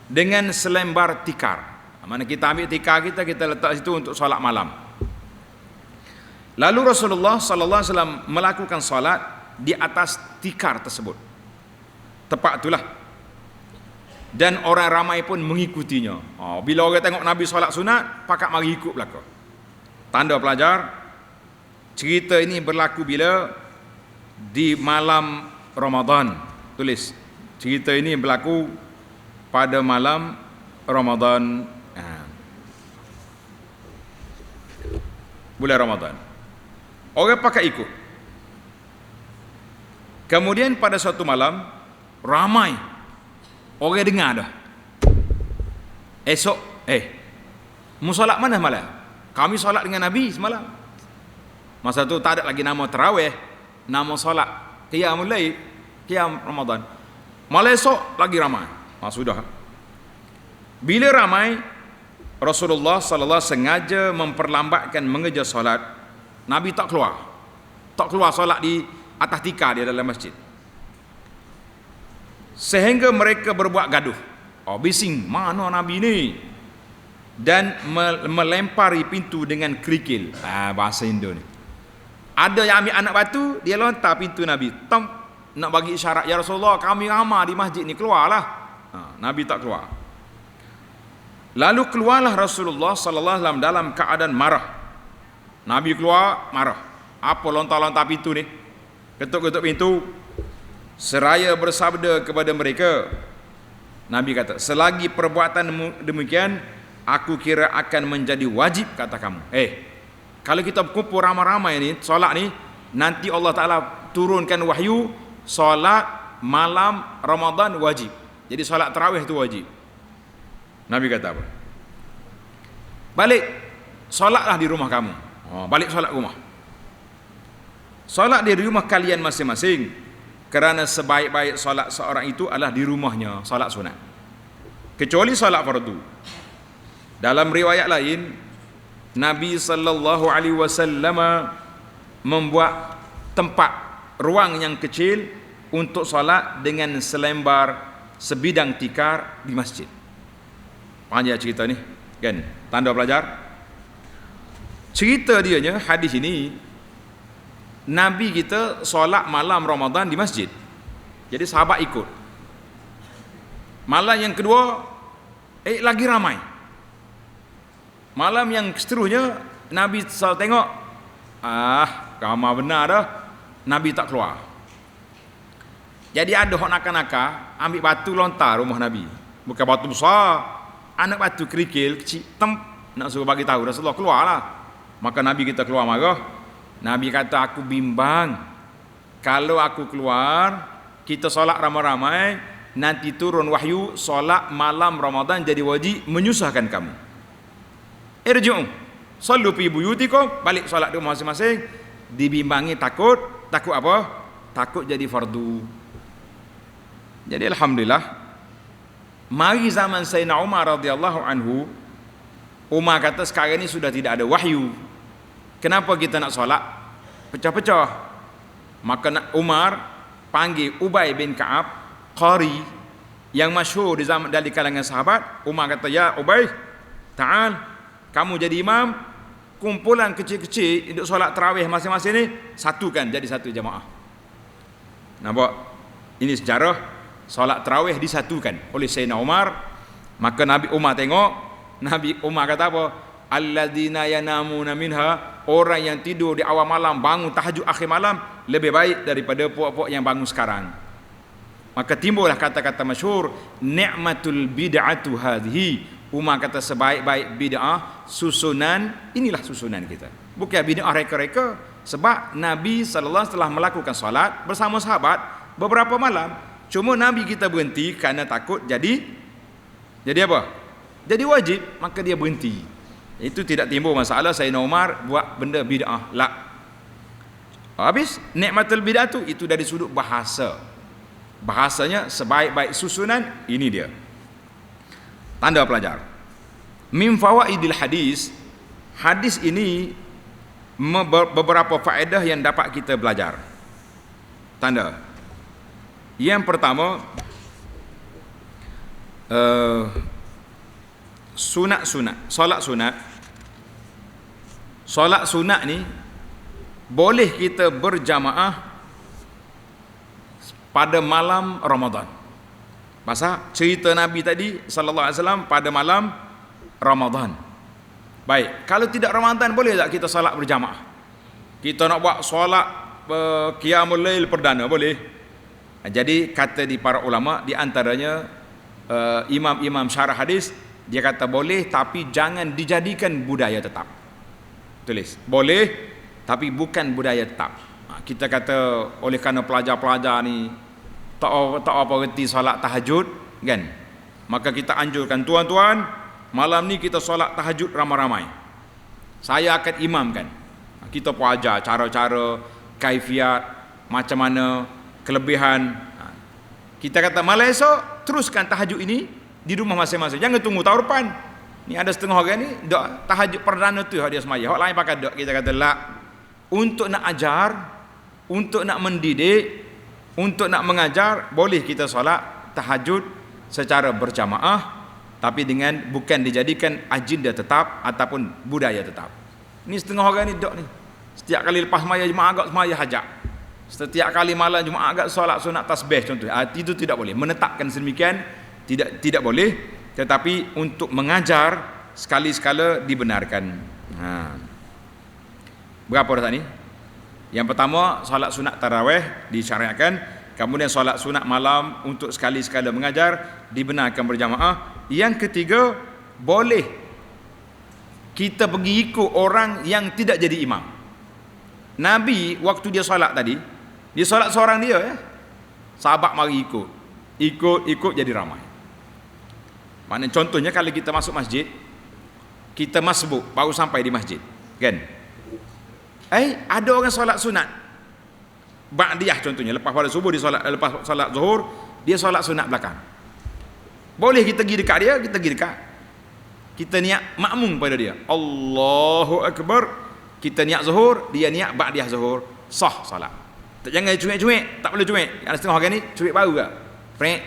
Dengan selembar tikar. Mana kita ambil tikar kita letak situ untuk solat malam. Lalu Rasulullah sallallahu alaihi wasallam melakukan solat di atas tikar tersebut. Tepat itulah. Dan orang ramai pun mengikutinya. Bila orang tengok Nabi solat sunat, pakat mari ikut belakang. Tanda pelajar, cerita ini berlaku bila di malam Ramadan. Tulis, cerita ini berlaku pada malam Ramadan, bulan Ramadan. Orang pakai ikut. Kemudian pada suatu malam, ramai orang dengar dah. Esok, mu solat mana malam? Kami solat dengan Nabi semalam. Masa tu tak ada lagi nama tarawih, nama solat qiyamul lail, qiyam Ramadan. Malam esok lagi ramai. Sudah. Bila ramai, Rasulullah sallallahu sengaja memperlambatkan mengejar solat. Nabi tak keluar solat di atas tikar dia dalam masjid. Sehingga mereka berbuat gaduh. Bising, mana Nabi ni? Dan melempari pintu dengan kerikil. Bahasa Indo ni. Ada yang ambil anak batu, dia lontar pintu Nabi. Nak bagi isyarat, ya Rasulullah, kami ramai di masjid ni, keluarlah. Nabi tak keluar. Lalu keluarlah Rasulullah sallallahu alaihi wasallam dalam keadaan marah. Nabi keluar marah. Apa lontar-lontar pintu ni? Ketuk-ketuk pintu. Seraya bersabda kepada mereka. Nabi kata, selagi perbuatan demikian, aku kira akan menjadi wajib kata kamu. Kalau kita berkumpul ramai-ramai ni, solat ni, nanti Allah Ta'ala turunkan wahyu, solat malam Ramadan wajib. Jadi solat tarawih tu wajib. Nabi kata apa? Balik, solatlah di rumah kamu. Balik solat rumah. Solat di rumah kalian masing-masing. Kerana sebaik-baik solat seorang itu adalah di rumahnya, solat sunat. Kecuali solat fardu. Dalam riwayat lain, Nabi sallallahu alaihi wasallam membuat tempat ruang yang kecil untuk solat dengan selembar sebidang tikar di masjid. Panjang cerita ni, kan? Tanda pelajar. Cerita dianya, hadis ini, Nabi kita solat malam Ramadan di masjid. Jadi sahabat ikut. Malam yang kedua, lagi ramai. Malam yang seterusnya Nabi SAW tengok, ramai benar dah, Nabi tak keluar. Jadi ada orang nakal-nakal ambil batu lontar rumah Nabi. Bukan batu besar, anak batu kerikil kecil, nak suruh bagi tahu Rasulullah keluarlah. Maka Nabi kita keluar marah. Nabi kata, aku bimbang kalau aku keluar, kita solat ramai-ramai, nanti turun wahyu solat malam Ramadan jadi wajib, menyusahkan kamu. Irji'u sallu fi buyutikum, balik solat di rumah masing-masing. Dibimbangi takut apa? Takut jadi fardu. Jadi alhamdulillah, mari zaman Sayyidina Umar radhiyallahu anhu, Umar kata sekarang ini sudah tidak ada wahyu. Kenapa kita nak solat pecah-pecah? Maka Umar panggil Ubay bin Ka'ab, qari yang masyhur di zaman dari kalangan sahabat. Umar kata, ya Ubay, ta'al, kamu jadi imam, kumpulan kecil-kecil untuk solat tarawih masing-masing ni satukan jadi satu jamaah. Nampak? Ini sejarah solat tarawih disatukan oleh Sayyidina Umar. Maka Nabi Umar tengok, Nabi Umar kata apa? Alladzina yanamuna minha, orang yang tidur di awal malam bangun tahajud akhir malam lebih baik daripada puak-puak yang bangun sekarang. Maka timbullah kata-kata masyhur, ni'matul bid'atu hadhihi. Umar kata sebaik-baik bid'ah susunan, inilah susunan kita. Bukan bid'ah reka-reka. Sebab Nabi sallallahu alaihi wasallam telah melakukan solat bersama sahabat beberapa malam. Cuma Nabi kita berhenti kerana takut jadi apa? Jadi wajib, maka dia berhenti. Itu tidak timbul masalah Sayyidina Umar buat benda bid'ah. La. Habis nikmatul bid'ah itu dari sudut bahasa. Bahasanya sebaik-baik susunan, ini dia. Tanda pelajar. Min fawaidil hadis, hadis ini beberapa faedah yang dapat kita belajar. Tanda. Yang pertama, sunat-sunat, solat sunat. Solat sunat ni boleh kita berjamaah pada malam Ramadan. Pasal cerita Nabi tadi sallallahu alaihi wasallam pada malam Ramadan. Baik, kalau tidak Ramadan boleh tak kita solat berjamaah? Kita nak buat solat qiyamul lail perdana boleh. Jadi kata di para ulama, di antaranya imam-imam syarah hadis, dia kata boleh tapi jangan dijadikan budaya tetap. Tulis, boleh tapi bukan budaya tetap. Kita kata oleh kerana pelajar-pelajar ni tak apa reti solat tahajud kan, maka kita anjurkan, tuan-tuan, malam ni kita solat tahajud ramai-ramai, saya akan imamkan. Kita pun ajar cara-cara, kaifiat, macam mana, kelebihan. Kita kata malam esok teruskan tahajud ini di rumah masing-masing, jangan tunggu tahun depan. Ni ada setengah orang ni dak tahajud perdana tu dia semaya, hak lain pakai dak. Kita kata la, untuk nak ajar, untuk nak mendidik, untuk nak mengajar, boleh kita solat tahajud secara berjamaah, tapi dengan bukan dijadikan agenda tetap ataupun budaya tetap. Ni setengah orang ni dak ni, setiap kali lepas semaya jemaah agak semaya hajat, setiap kali malam jemaah agak solat sunat tasbih contoh. Itu tidak boleh, menetapkan sedemikian tidak boleh. Tetapi untuk mengajar sekali-sekala dibenarkan. Berapa dah tadi? Yang pertama, solat sunat tarawih disyariatkan. Kemudian solat sunat malam untuk sekali-sekala mengajar dibenarkan berjamaah. Yang ketiga, boleh kita pergi ikut orang yang tidak jadi imam. Nabi waktu dia solat tadi, dia solat seorang dia ya. Sahabat mari ikut jadi ramai. Maknanya contohnya kalau kita masuk masjid, kita masbuk baru sampai di masjid, kan? Ada orang solat sunat ba'diyah contohnya, lepas pada subuh dia solat, lepas solat zuhur dia solat sunat belakang. Boleh kita pergi dekat dia, kita pergi dekat. Kita niat makmum pada dia. Allahu akbar. Kita niat zuhur, dia niat ba'diyah zuhur, sah solat. Jangan cuik-cuik, tak boleh cuik. Ada setengah orang ni cuik baru ke? Prek.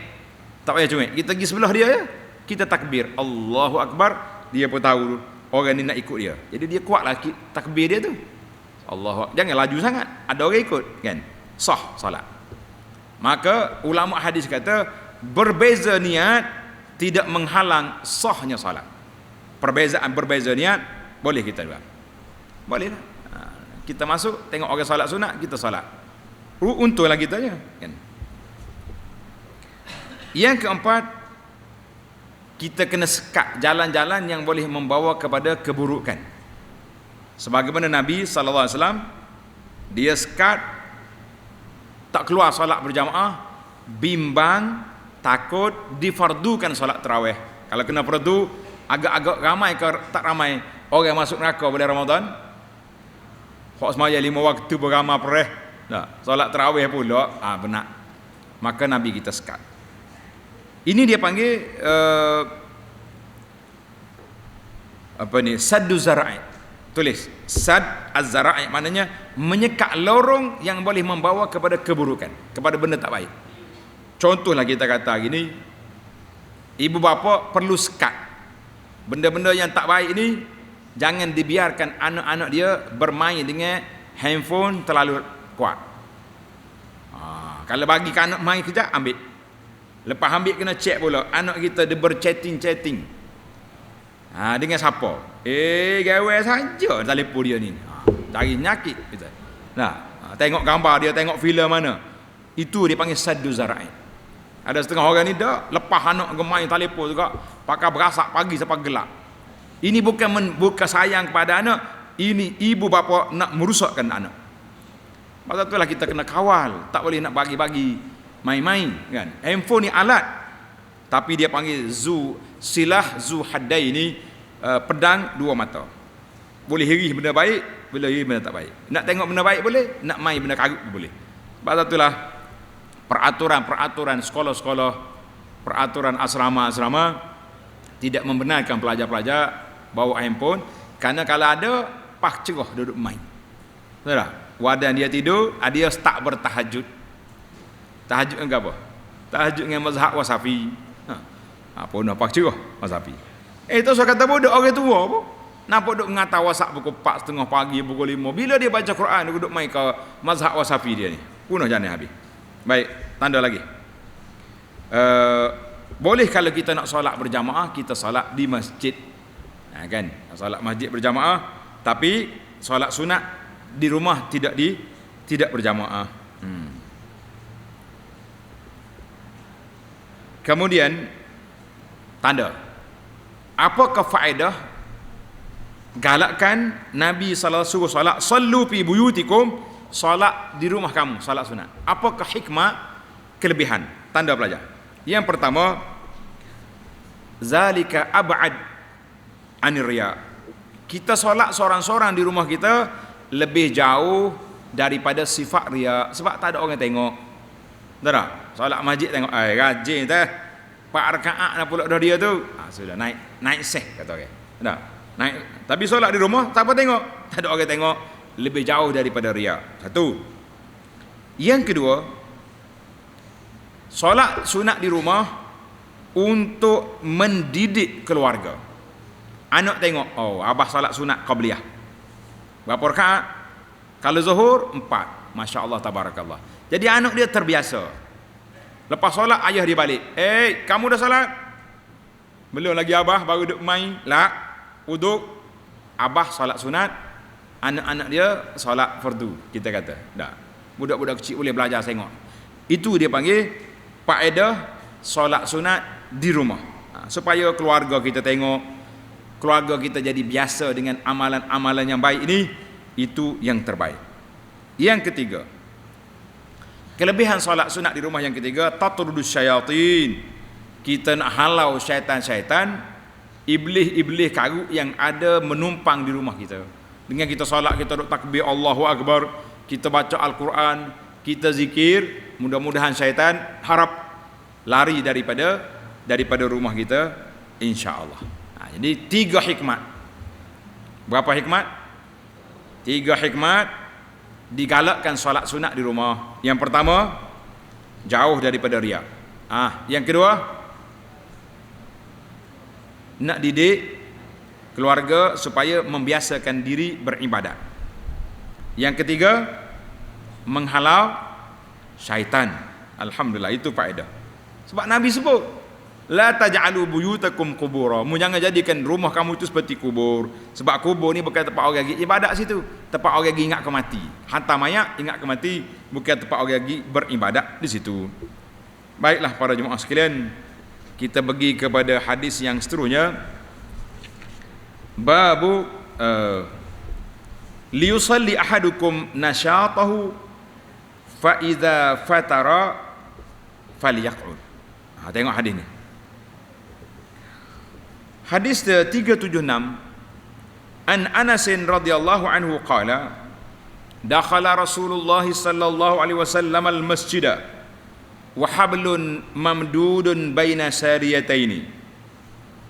Tak payah cuik. Kita pergi sebelah dia ya. Kita takbir Allahu akbar, dia pun tahu orang ni nak ikut dia, jadi dia kuatlah takbir dia tu. Allahu, jangan laju sangat, ada orang ikut kan, sah salat. Maka ulama hadis kata berbeza niat tidak menghalang sahnya solat. Berbeza niat boleh kita buat. Boleh lah. Kita masuk tengok orang solat sunat, kita solat. Untunglah kita je kan. Yang keempat, kita kena sekat jalan-jalan yang boleh membawa kepada keburukan. Sebagaimana Nabi SAW, dia sekat tak keluar solat berjamaah, bimbang takut difardukan solat tarawih. Kalau kena fardu, agak-agak ramai ke tak ramai orang masuk neraka pada Ramadan. Hak semaya 5 waktu beramai pereh. Nah, solat tarawih pula, benar. Maka Nabi kita sekat. Ini dia panggil saddu zara'i. Tulis sad az-zara'i, maknanya menyekat lorong yang boleh membawa kepada keburukan, kepada benda tak baik. Contohlah kita kata gini, ibu bapa perlu sekat benda-benda yang tak baik ini. Jangan dibiarkan anak-anak dia bermain dengan handphone terlalu kuat. Kalau bagi kan anak main kejap, ambil. Lepas ambil kena cek pula anak kita dia berchatting dengan siapa? Gawe saja telefon dia ni. Cari nyakit kita. Tengok gambar dia, tengok filem mana. Itu dia panggil saddu zara'i. Ada setengah orang ni dah lepas anak main telefon juga, pakai berasak pagi sampai gelap. Ini bukan sayang kepada anak, ini ibu bapa nak merusakkan anak. Maka itulah kita kena kawal, tak boleh nak bagi-bagi main-main kan. Handphone ni alat, tapi dia panggil silah zu haddai ini, pedang dua mata. Boleh hirih benda baik, boleh hirih benda tak baik. Nak tengok benda baik boleh, nak main benda karut boleh. Maka itulah peraturan sekolah-sekolah, peraturan asrama-asrama tidak membenarkan pelajar-pelajar bawa handphone, kerana kalau ada pak cerah duduk main. Betul tak? Wadan dia tidur, dia start bertahajud. Tahajud dengan apa? Tahajud dengan mazhab Wasafi. Apa nak pak cerah Wasafi. Itu saya kata bodoh orang tua apa? Nampak duk ngata WhatsApp pukul 4:30 pagi, pukul 5. Bila dia baca Quran, dia duduk main ke mazhab Wasafi dia ni. Punah jana habis. Baik, tanda lagi. Boleh kalau kita nak solat berjamaah, kita solat di masjid. Kan? Solat masjid berjamaah, tapi solat sunat di rumah tidak berjamaah. Kemudian tanda. Apakah faedah galakkan Nabi sallallahu alaihi wasallam suruh solat sallu fi buyutikum, solat di rumah kamu, solat sunat? Apakah hikmah, kelebihan? Tanda pelajar. Yang pertama, zalika ab'ad anir riya. Kita solat seorang-seorang di rumah kita lebih jauh daripada sifat riya, sebab tak ada orang tengok. Betul tak? Solat masjid tengok, rajin dah 4 rakaat dah pula dah dia tu. Sudah naik seh kata orang. Betul? Naik. Tapi solat di rumah tak apa tengok, tak ada orang tengok, lebih jauh daripada riya. Satu. Yang kedua, solat sunat di rumah untuk mendidik keluarga. Anak tengok, abah solat sunat qabliyah. Berapa rakaat? Kalau zuhur 4. Masya-Allah tabarakallah. Jadi anak dia terbiasa. Lepas solat ayah dia balik. Kamu dah solat? Belum lagi abah, baru duduk main. Uduk. Abah solat sunat, anak-anak dia solat fardu. Kita kata, dah. Budak-budak kecil boleh belajar tengok. Itu dia panggil faedah solat sunat di rumah. Supaya keluarga kita tengok, keluarga kita jadi biasa dengan amalan-amalan yang baik ini. Itu yang terbaik. Yang ketiga, kelebihan solat sunat di rumah yang ketiga, tatrudus syayatin. Kita nak halau syaitan-syaitan, iblis-iblis karut yang ada menumpang di rumah kita. Dengan kita solat, kita duk takbir Allahu Akbar, kita baca Al-Quran, kita zikir, mudah-mudahan syaitan harap lari daripada rumah kita, insya-Allah. Jadi 3 hikmat. Berapa hikmat? 3 hikmat digalakkan solat sunat di rumah. Yang pertama, jauh daripada riya. Yang kedua, nak didik keluarga supaya membiasakan diri beribadat. Yang ketiga, menghalau syaitan. Alhamdulillah, itu faedah. Sebab Nabi sebut, La taj'alu buyutakum qubura. Mu jangan jadikan rumah kamu itu seperti kubur. Sebab kubur ni bukan tempat orang pergi ibadat situ. Tempat orang pergi ingat ke mati. Hantar mayat ingat ke mati, bukan tempat orang pergi beribadat di situ. Baiklah para jemaah sekalian, kita pergi kepada hadis yang seterusnya. Babu liyusalli ahadukum nasyatahu fa idza fatara falyaq'ud. Tengok hadis ni. Hadis 376 An Anas radhiyallahu anhu qala dakhala Rasulullah sallallahu alaihi wasallam al-masjid wa hablun mamdudun baina sariyataini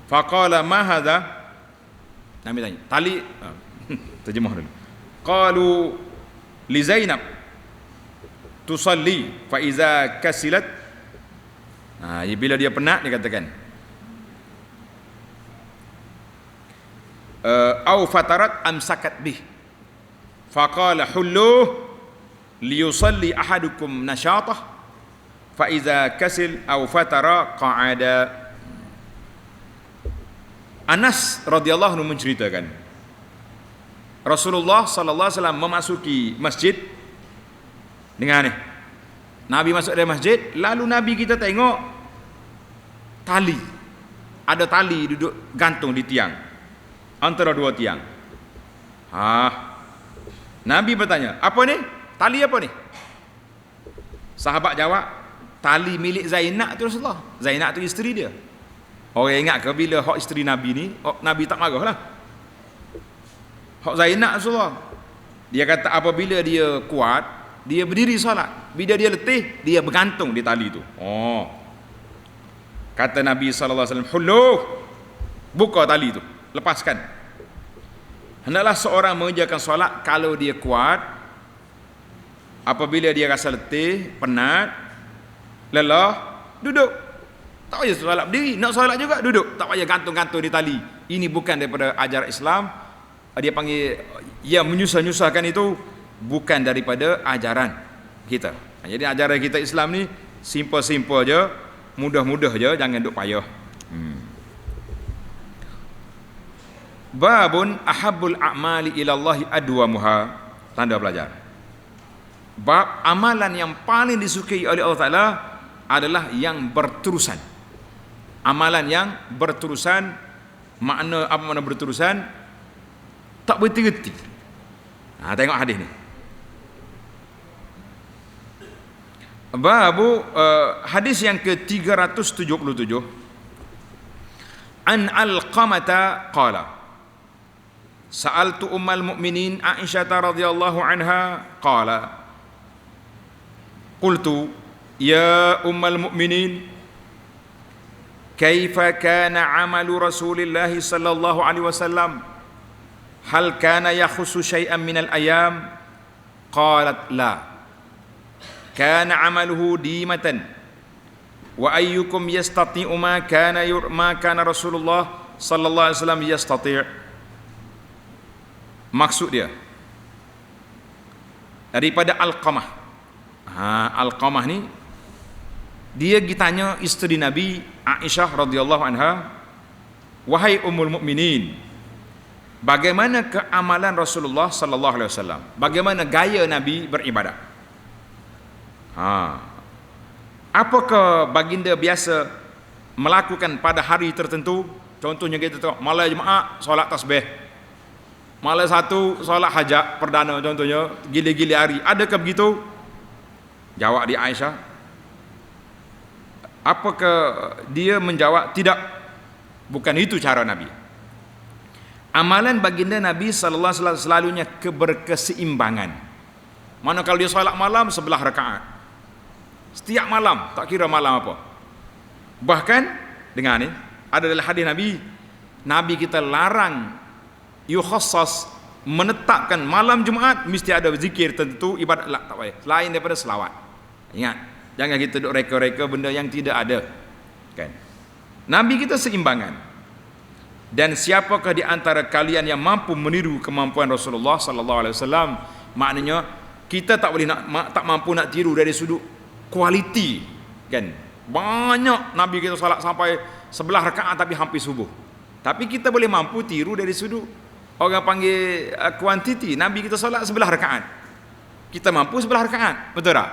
faqala ma hadha. Nabi tanya tali terjemah dulu. Qalu li Zainab tusalli fa iza kasilat. Bila dia penat dia katakan au fatarat amsakat bih faqala hulluh liyusalli ahadukum nasyatah fa iza kasil au fatara qa'ada. Anas radhiyallahu anhu menceritakan Rasulullah sallallahu alaihi wasallam memasuki masjid dengan ni. Nabi masuk dari masjid, lalu Nabi kita tengok tali. Ada tali duduk gantung di tiang. Antara dua tiang. Nabi bertanya, apa ni? Tali apa ni? Sahabat jawab, tali milik Zainab tu Rasulullah. Zainab tu isteri dia. Orang ingat ke bila hak isteri Nabi ni, Nabi tak marah lah. Hak Zainab Rasulullah. Dia kata apabila dia kuat, dia berdiri solat. Bila dia letih, dia bergantung di tali tu. Kata Nabi SAW, hulluh, buka tali tu, lepaskan. Hendaklah seorang mengerjakan solat kalau dia kuat. Apabila dia rasa letih, penat, lelah, duduk. Tak payah solat berdiri, nak solat juga duduk. Tak payah gantung-gantung di tali. Ini bukan daripada ajaran Islam. Dia panggil yang menyusah-nyusahkan itu bukan daripada ajaran kita. Jadi ajaran kita Islam ni simple-simple je, mudah-mudah je, jangan duk payah. Babun ahabbul a'mali ila Allah adwamuha. Tanda pelajar. Bab amalan yang paling disukai oleh Allah Taala adalah yang berterusan. Amalan yang berterusan, makna apa makna berterusan? Tak berhenti-henti. Tengok hadis ni. Babu hadis yang ke-377 An Alqamata qala Sa'altu ummal mu'minin Aisyah radhiyallahu anha qala qultu ya ummal mu'minin kaifa kana amalu Rasulillah sallallahu alaihi wasallam hal kana yakhussu syai'an minal ayam qalat la kana amaluhu dimatan wa ayyukum yastati'u ma kana Rasulullah sallallahu alaihi wasallam yastati'. Maksud dia daripada Alqamah. Alqamah ni dia ditanya isteri Nabi Aisyah radhiyallahu anha, wahai ummul mukminin, bagaimana keamalan Rasulullah sallallahu alaihi wasallam? Bagaimana gaya Nabi beribadat? Apakah baginda biasa melakukan pada hari tertentu? Contohnya kita tengok malam Jumaat solat tasbih, malam satu solat hajat perdana contohnya, gili-gili hari. Adakah begitu? Jawab di Aisyah. Apakah dia menjawab tidak, bukan itu cara Nabi. Amalan baginda Nabi sallallahu alaihi wasallam selalunya berkeseimbangan. Mana kalau dia solat malam 11 rakaat. Setiap malam, tak kira malam apa. Bahkan dengan ni ada dalam hadis Nabi kita larang yukhassas, menetapkan malam Jumaat mesti ada zikir tertentu, ibadat tak payah selain daripada selawat. Ingat, jangan kita duk reka-reka benda yang tidak ada. Kan? Nabi kita seimbangan. Dan siapakah di antara kalian yang mampu meniru kemampuan Rasulullah sallallahu alaihi wasallam? Maknanya kita tak boleh tak mampu nak tiru dari sudut kualiti, kan? Banyak Nabi kita salat sampai 11 rakaat tapi hampir subuh. Tapi kita boleh mampu tiru dari sudut orang panggil kuantiti. Nabi kita salat 11 rakaat. Kita mampu 11 rakaat. Betul tak?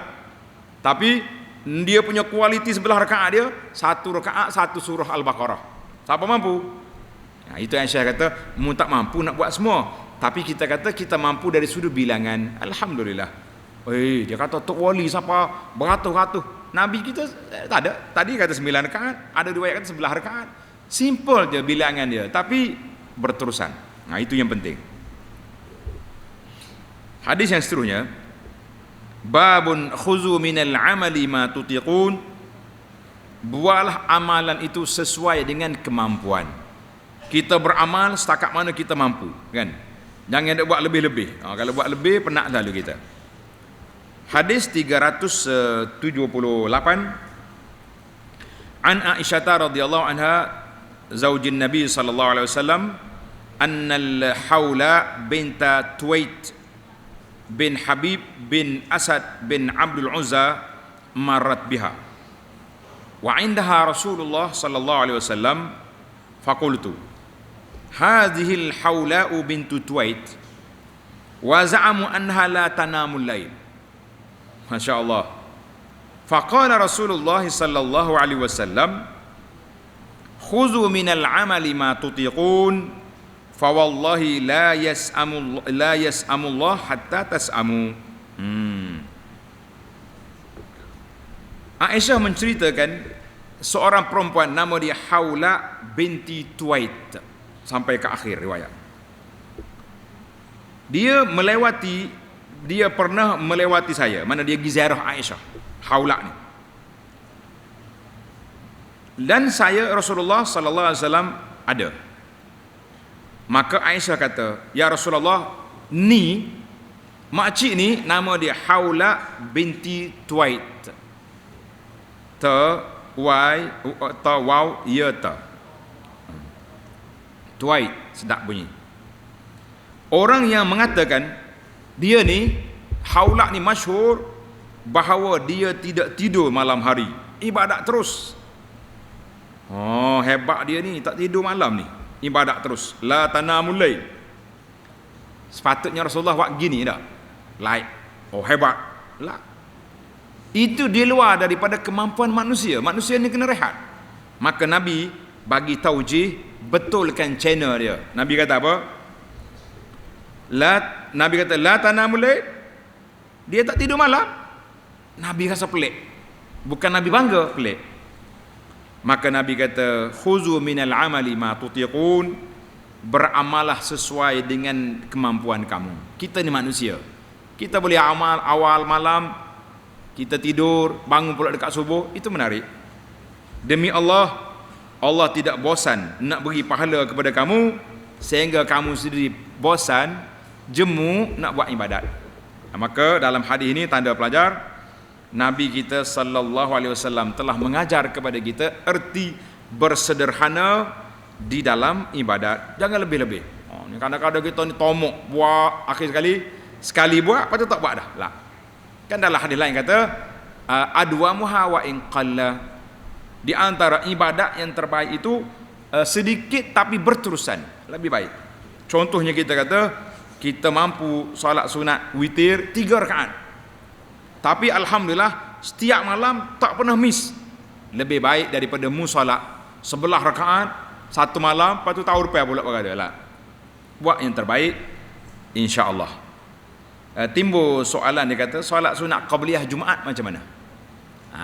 Tapi dia punya kualiti 11 rakaat dia, 1 rakaat 1 surah Al-Baqarah. Siapa mampu? Nah, itu yang saya kata, mu tak mampu nak buat semua. Tapi kita kata kita mampu dari sudut bilangan. Alhamdulillah. Dia kata Tok Wali siapa beratus-ratus. Nabi kita tak ada. Tadi kata 9 rakaat, ada riwayat kata 11 rakaat. Simple je bilangan dia, tapi berterusan. Nah, itu yang penting. Hadis yang seterusnya, babun khuzu minal amali ma tutiqun. Buatlah amalan itu sesuai dengan kemampuan. Kita beramal setakat mana kita mampu, kan? Jangan nak buat lebih-lebih. Kalau buat lebih penat lalu kita. Hadis 378 An Aisyah radhiyallahu anha zaujin Nabi sallallahu alaihi wasallam anna al-Hawla binta Tuwait bin Habib bin Asad bin Abdul Uzza marrat biha wa indaha Rasulullah sallallahu alaihi wasallam faqultu hadhihi al-Hawla bintu Tuwait wa za'amu anha la tanamul lail. Masya Allah. Faqala Rasulullah sallallahu alaihi wasallam khuzu minal amali ma tutiqun fa wallahi la yas'amullah hatta tas'amu. Aisyah menceritakan seorang perempuan nama dia Hawla binti Tuwait sampai ke akhir riwayat. Dia pernah melewati saya. Mana dia pergi ziarah Aisyah, Hawla ni. Dan saya Rasulullah sallallahu alaihi wasallam ada. Maka Aisyah kata, "Ya Rasulullah, ni makcik ni nama dia Hawla binti Tuwait." Waw ya ta. Tuwait, sedap bunyi. Orang yang mengatakan dia ni Hawla ni masyhur bahawa dia tidak tidur malam hari, ibadat terus. Oh, hebat dia ni, tak tidur malam ni, ibadat terus. La tanamul lail. Sepatutnya Rasulullah buat gini tak? Like, oh hebat. Lah. Itu di luar daripada kemampuan manusia. Manusia ni kena rehat. Maka Nabi bagi taujih, betulkan channel dia. Nabi kata apa? Nabi kata la tanamul lail. Dia tak tidur malam. Nabi rasa pelik. Bukan Nabi bangga, pelik. Maka Nabi kata khuzu minal amali ma tutiqun. Beramalah sesuai dengan kemampuan kamu. Kita ni manusia. Kita boleh amal awal malam, kita tidur, bangun pula dekat subuh, itu menarik. Demi Allah, Allah tidak bosan nak beri pahala kepada kamu sehingga kamu sendiri bosan, jemu nak buat ibadat. Maka dalam hadis ini tanda pelajar, Nabi kita sallallahu alaihi wasallam telah mengajar kepada kita erti bersederhana di dalam ibadat. Jangan lebih-lebih. Kadang-kadang kita ni tomok buat, akhir sekali buat, lepas tu tak buat dah. Lah. Kan dalam hadis lain kata adwamuha wa in qalla. Di antara ibadat yang terbaik itu sedikit tapi berterusan, lebih baik. Contohnya kita kata kita mampu solat sunat witir 3 rakaat. Tapi alhamdulillah setiap malam tak pernah miss. Lebih baik daripada mu solat 11 rakaat satu malam, lepas tu tahu rupiah pula berada lah. Buat yang terbaik insya-Allah. Timbul soalan, dia kata solat sunat qabliyah Jumaat macam mana?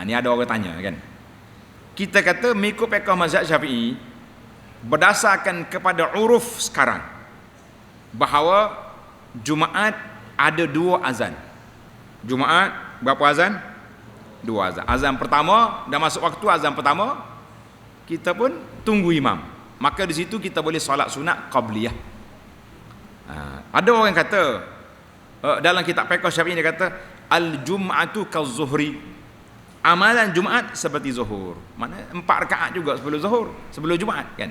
Ni ada orang tanya kan. Kita kata mengikut fiqh mazhab Syafi'i berdasarkan kepada uruf sekarang bahawa Jumaat ada 2 azan. Jumaat berapa azan? 2 azan. Azan pertama dah masuk waktu, azan pertama kita pun tunggu imam. Maka di situ kita boleh solat sunat qabliyah. Ada orang kata dalam kitab fiqh Syafi'i dia kata al-jum'atu kaz-zuhri. Amalan Jumaat seperti zuhur. Maknanya 4 rakaat juga sebelum zuhur, sebelum Jumaat kan.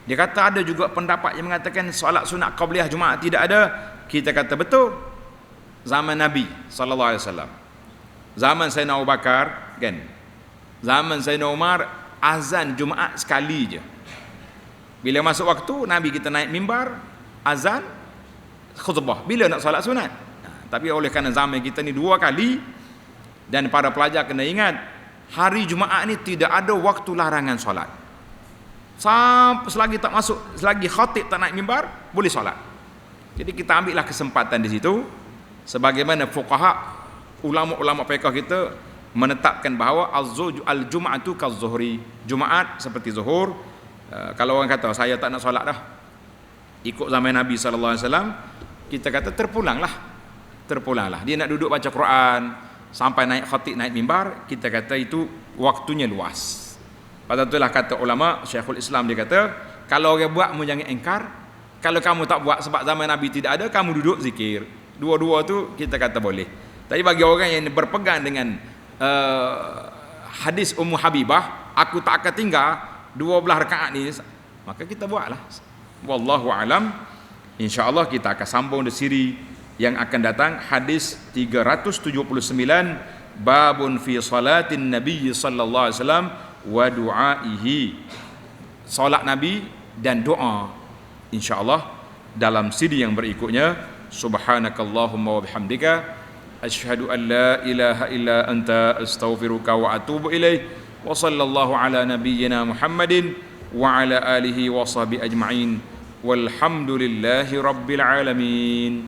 Dia kata ada juga pendapat yang mengatakan solat sunat qabliyah Jumaat tidak ada. Kita kata betul. Zaman Nabi sallallahu alaihi wasallam, zaman Sayyidina Abu Bakar kan, Zaman Sayyidina Umar azan Jumaat sekali je. Bila masuk waktu Nabi kita naik mimbar, azan, khutbah. Bila nak solat sunat? Tapi oleh kerana zaman kita ni 2 kali, dan para pelajar kena ingat, hari Jumaat ni tidak ada waktu larangan solat. Sampai selagi tak masuk, selagi khatib tak naik mimbar, boleh solat. Jadi kita ambillah kesempatan di situ. Sebagaimana fuqaha, ulama-ulama fiqh kita menetapkan bahawa al-jum'atu kaz-zuhri. Jumaat seperti zuhur. Kalau orang kata saya tak nak solat dah, ikut zaman Nabi SAW, kita kata terpulanglah. Dia nak duduk baca Quran sampai naik khatib, naik mimbar, kita kata itu waktunya luas. Pada itulah kata ulama, Syekhul Islam dia kata, kalau orang buat mu jangan engkar, kalau kamu tak buat sebab zaman Nabi tidak ada, kamu duduk zikir. Dua-dua tu kita kata boleh. Tapi bagi orang yang berpegang dengan hadis Ummu Habibah, aku tak akan tinggal 12 rakaat ni, maka kita buatlah. Wallahu alam. InsyaAllah kita akan sambung di siri yang akan datang, hadis 379, babun fi salatin Nabi sallallahu alaihi wasallam wa du'aihi. Salat Nabi dan doa. InsyaAllah dalam siri yang berikutnya. Subhanakallahumma wa bihamdika asyhadu an la ilaha illa anta astaghfiruka wa atubu ilaih. Wa sallallahu ala nabiyyina Muhammadin wa ala alihi wa sahbihi ajma'in. Walhamdulillahi rabbil alamin.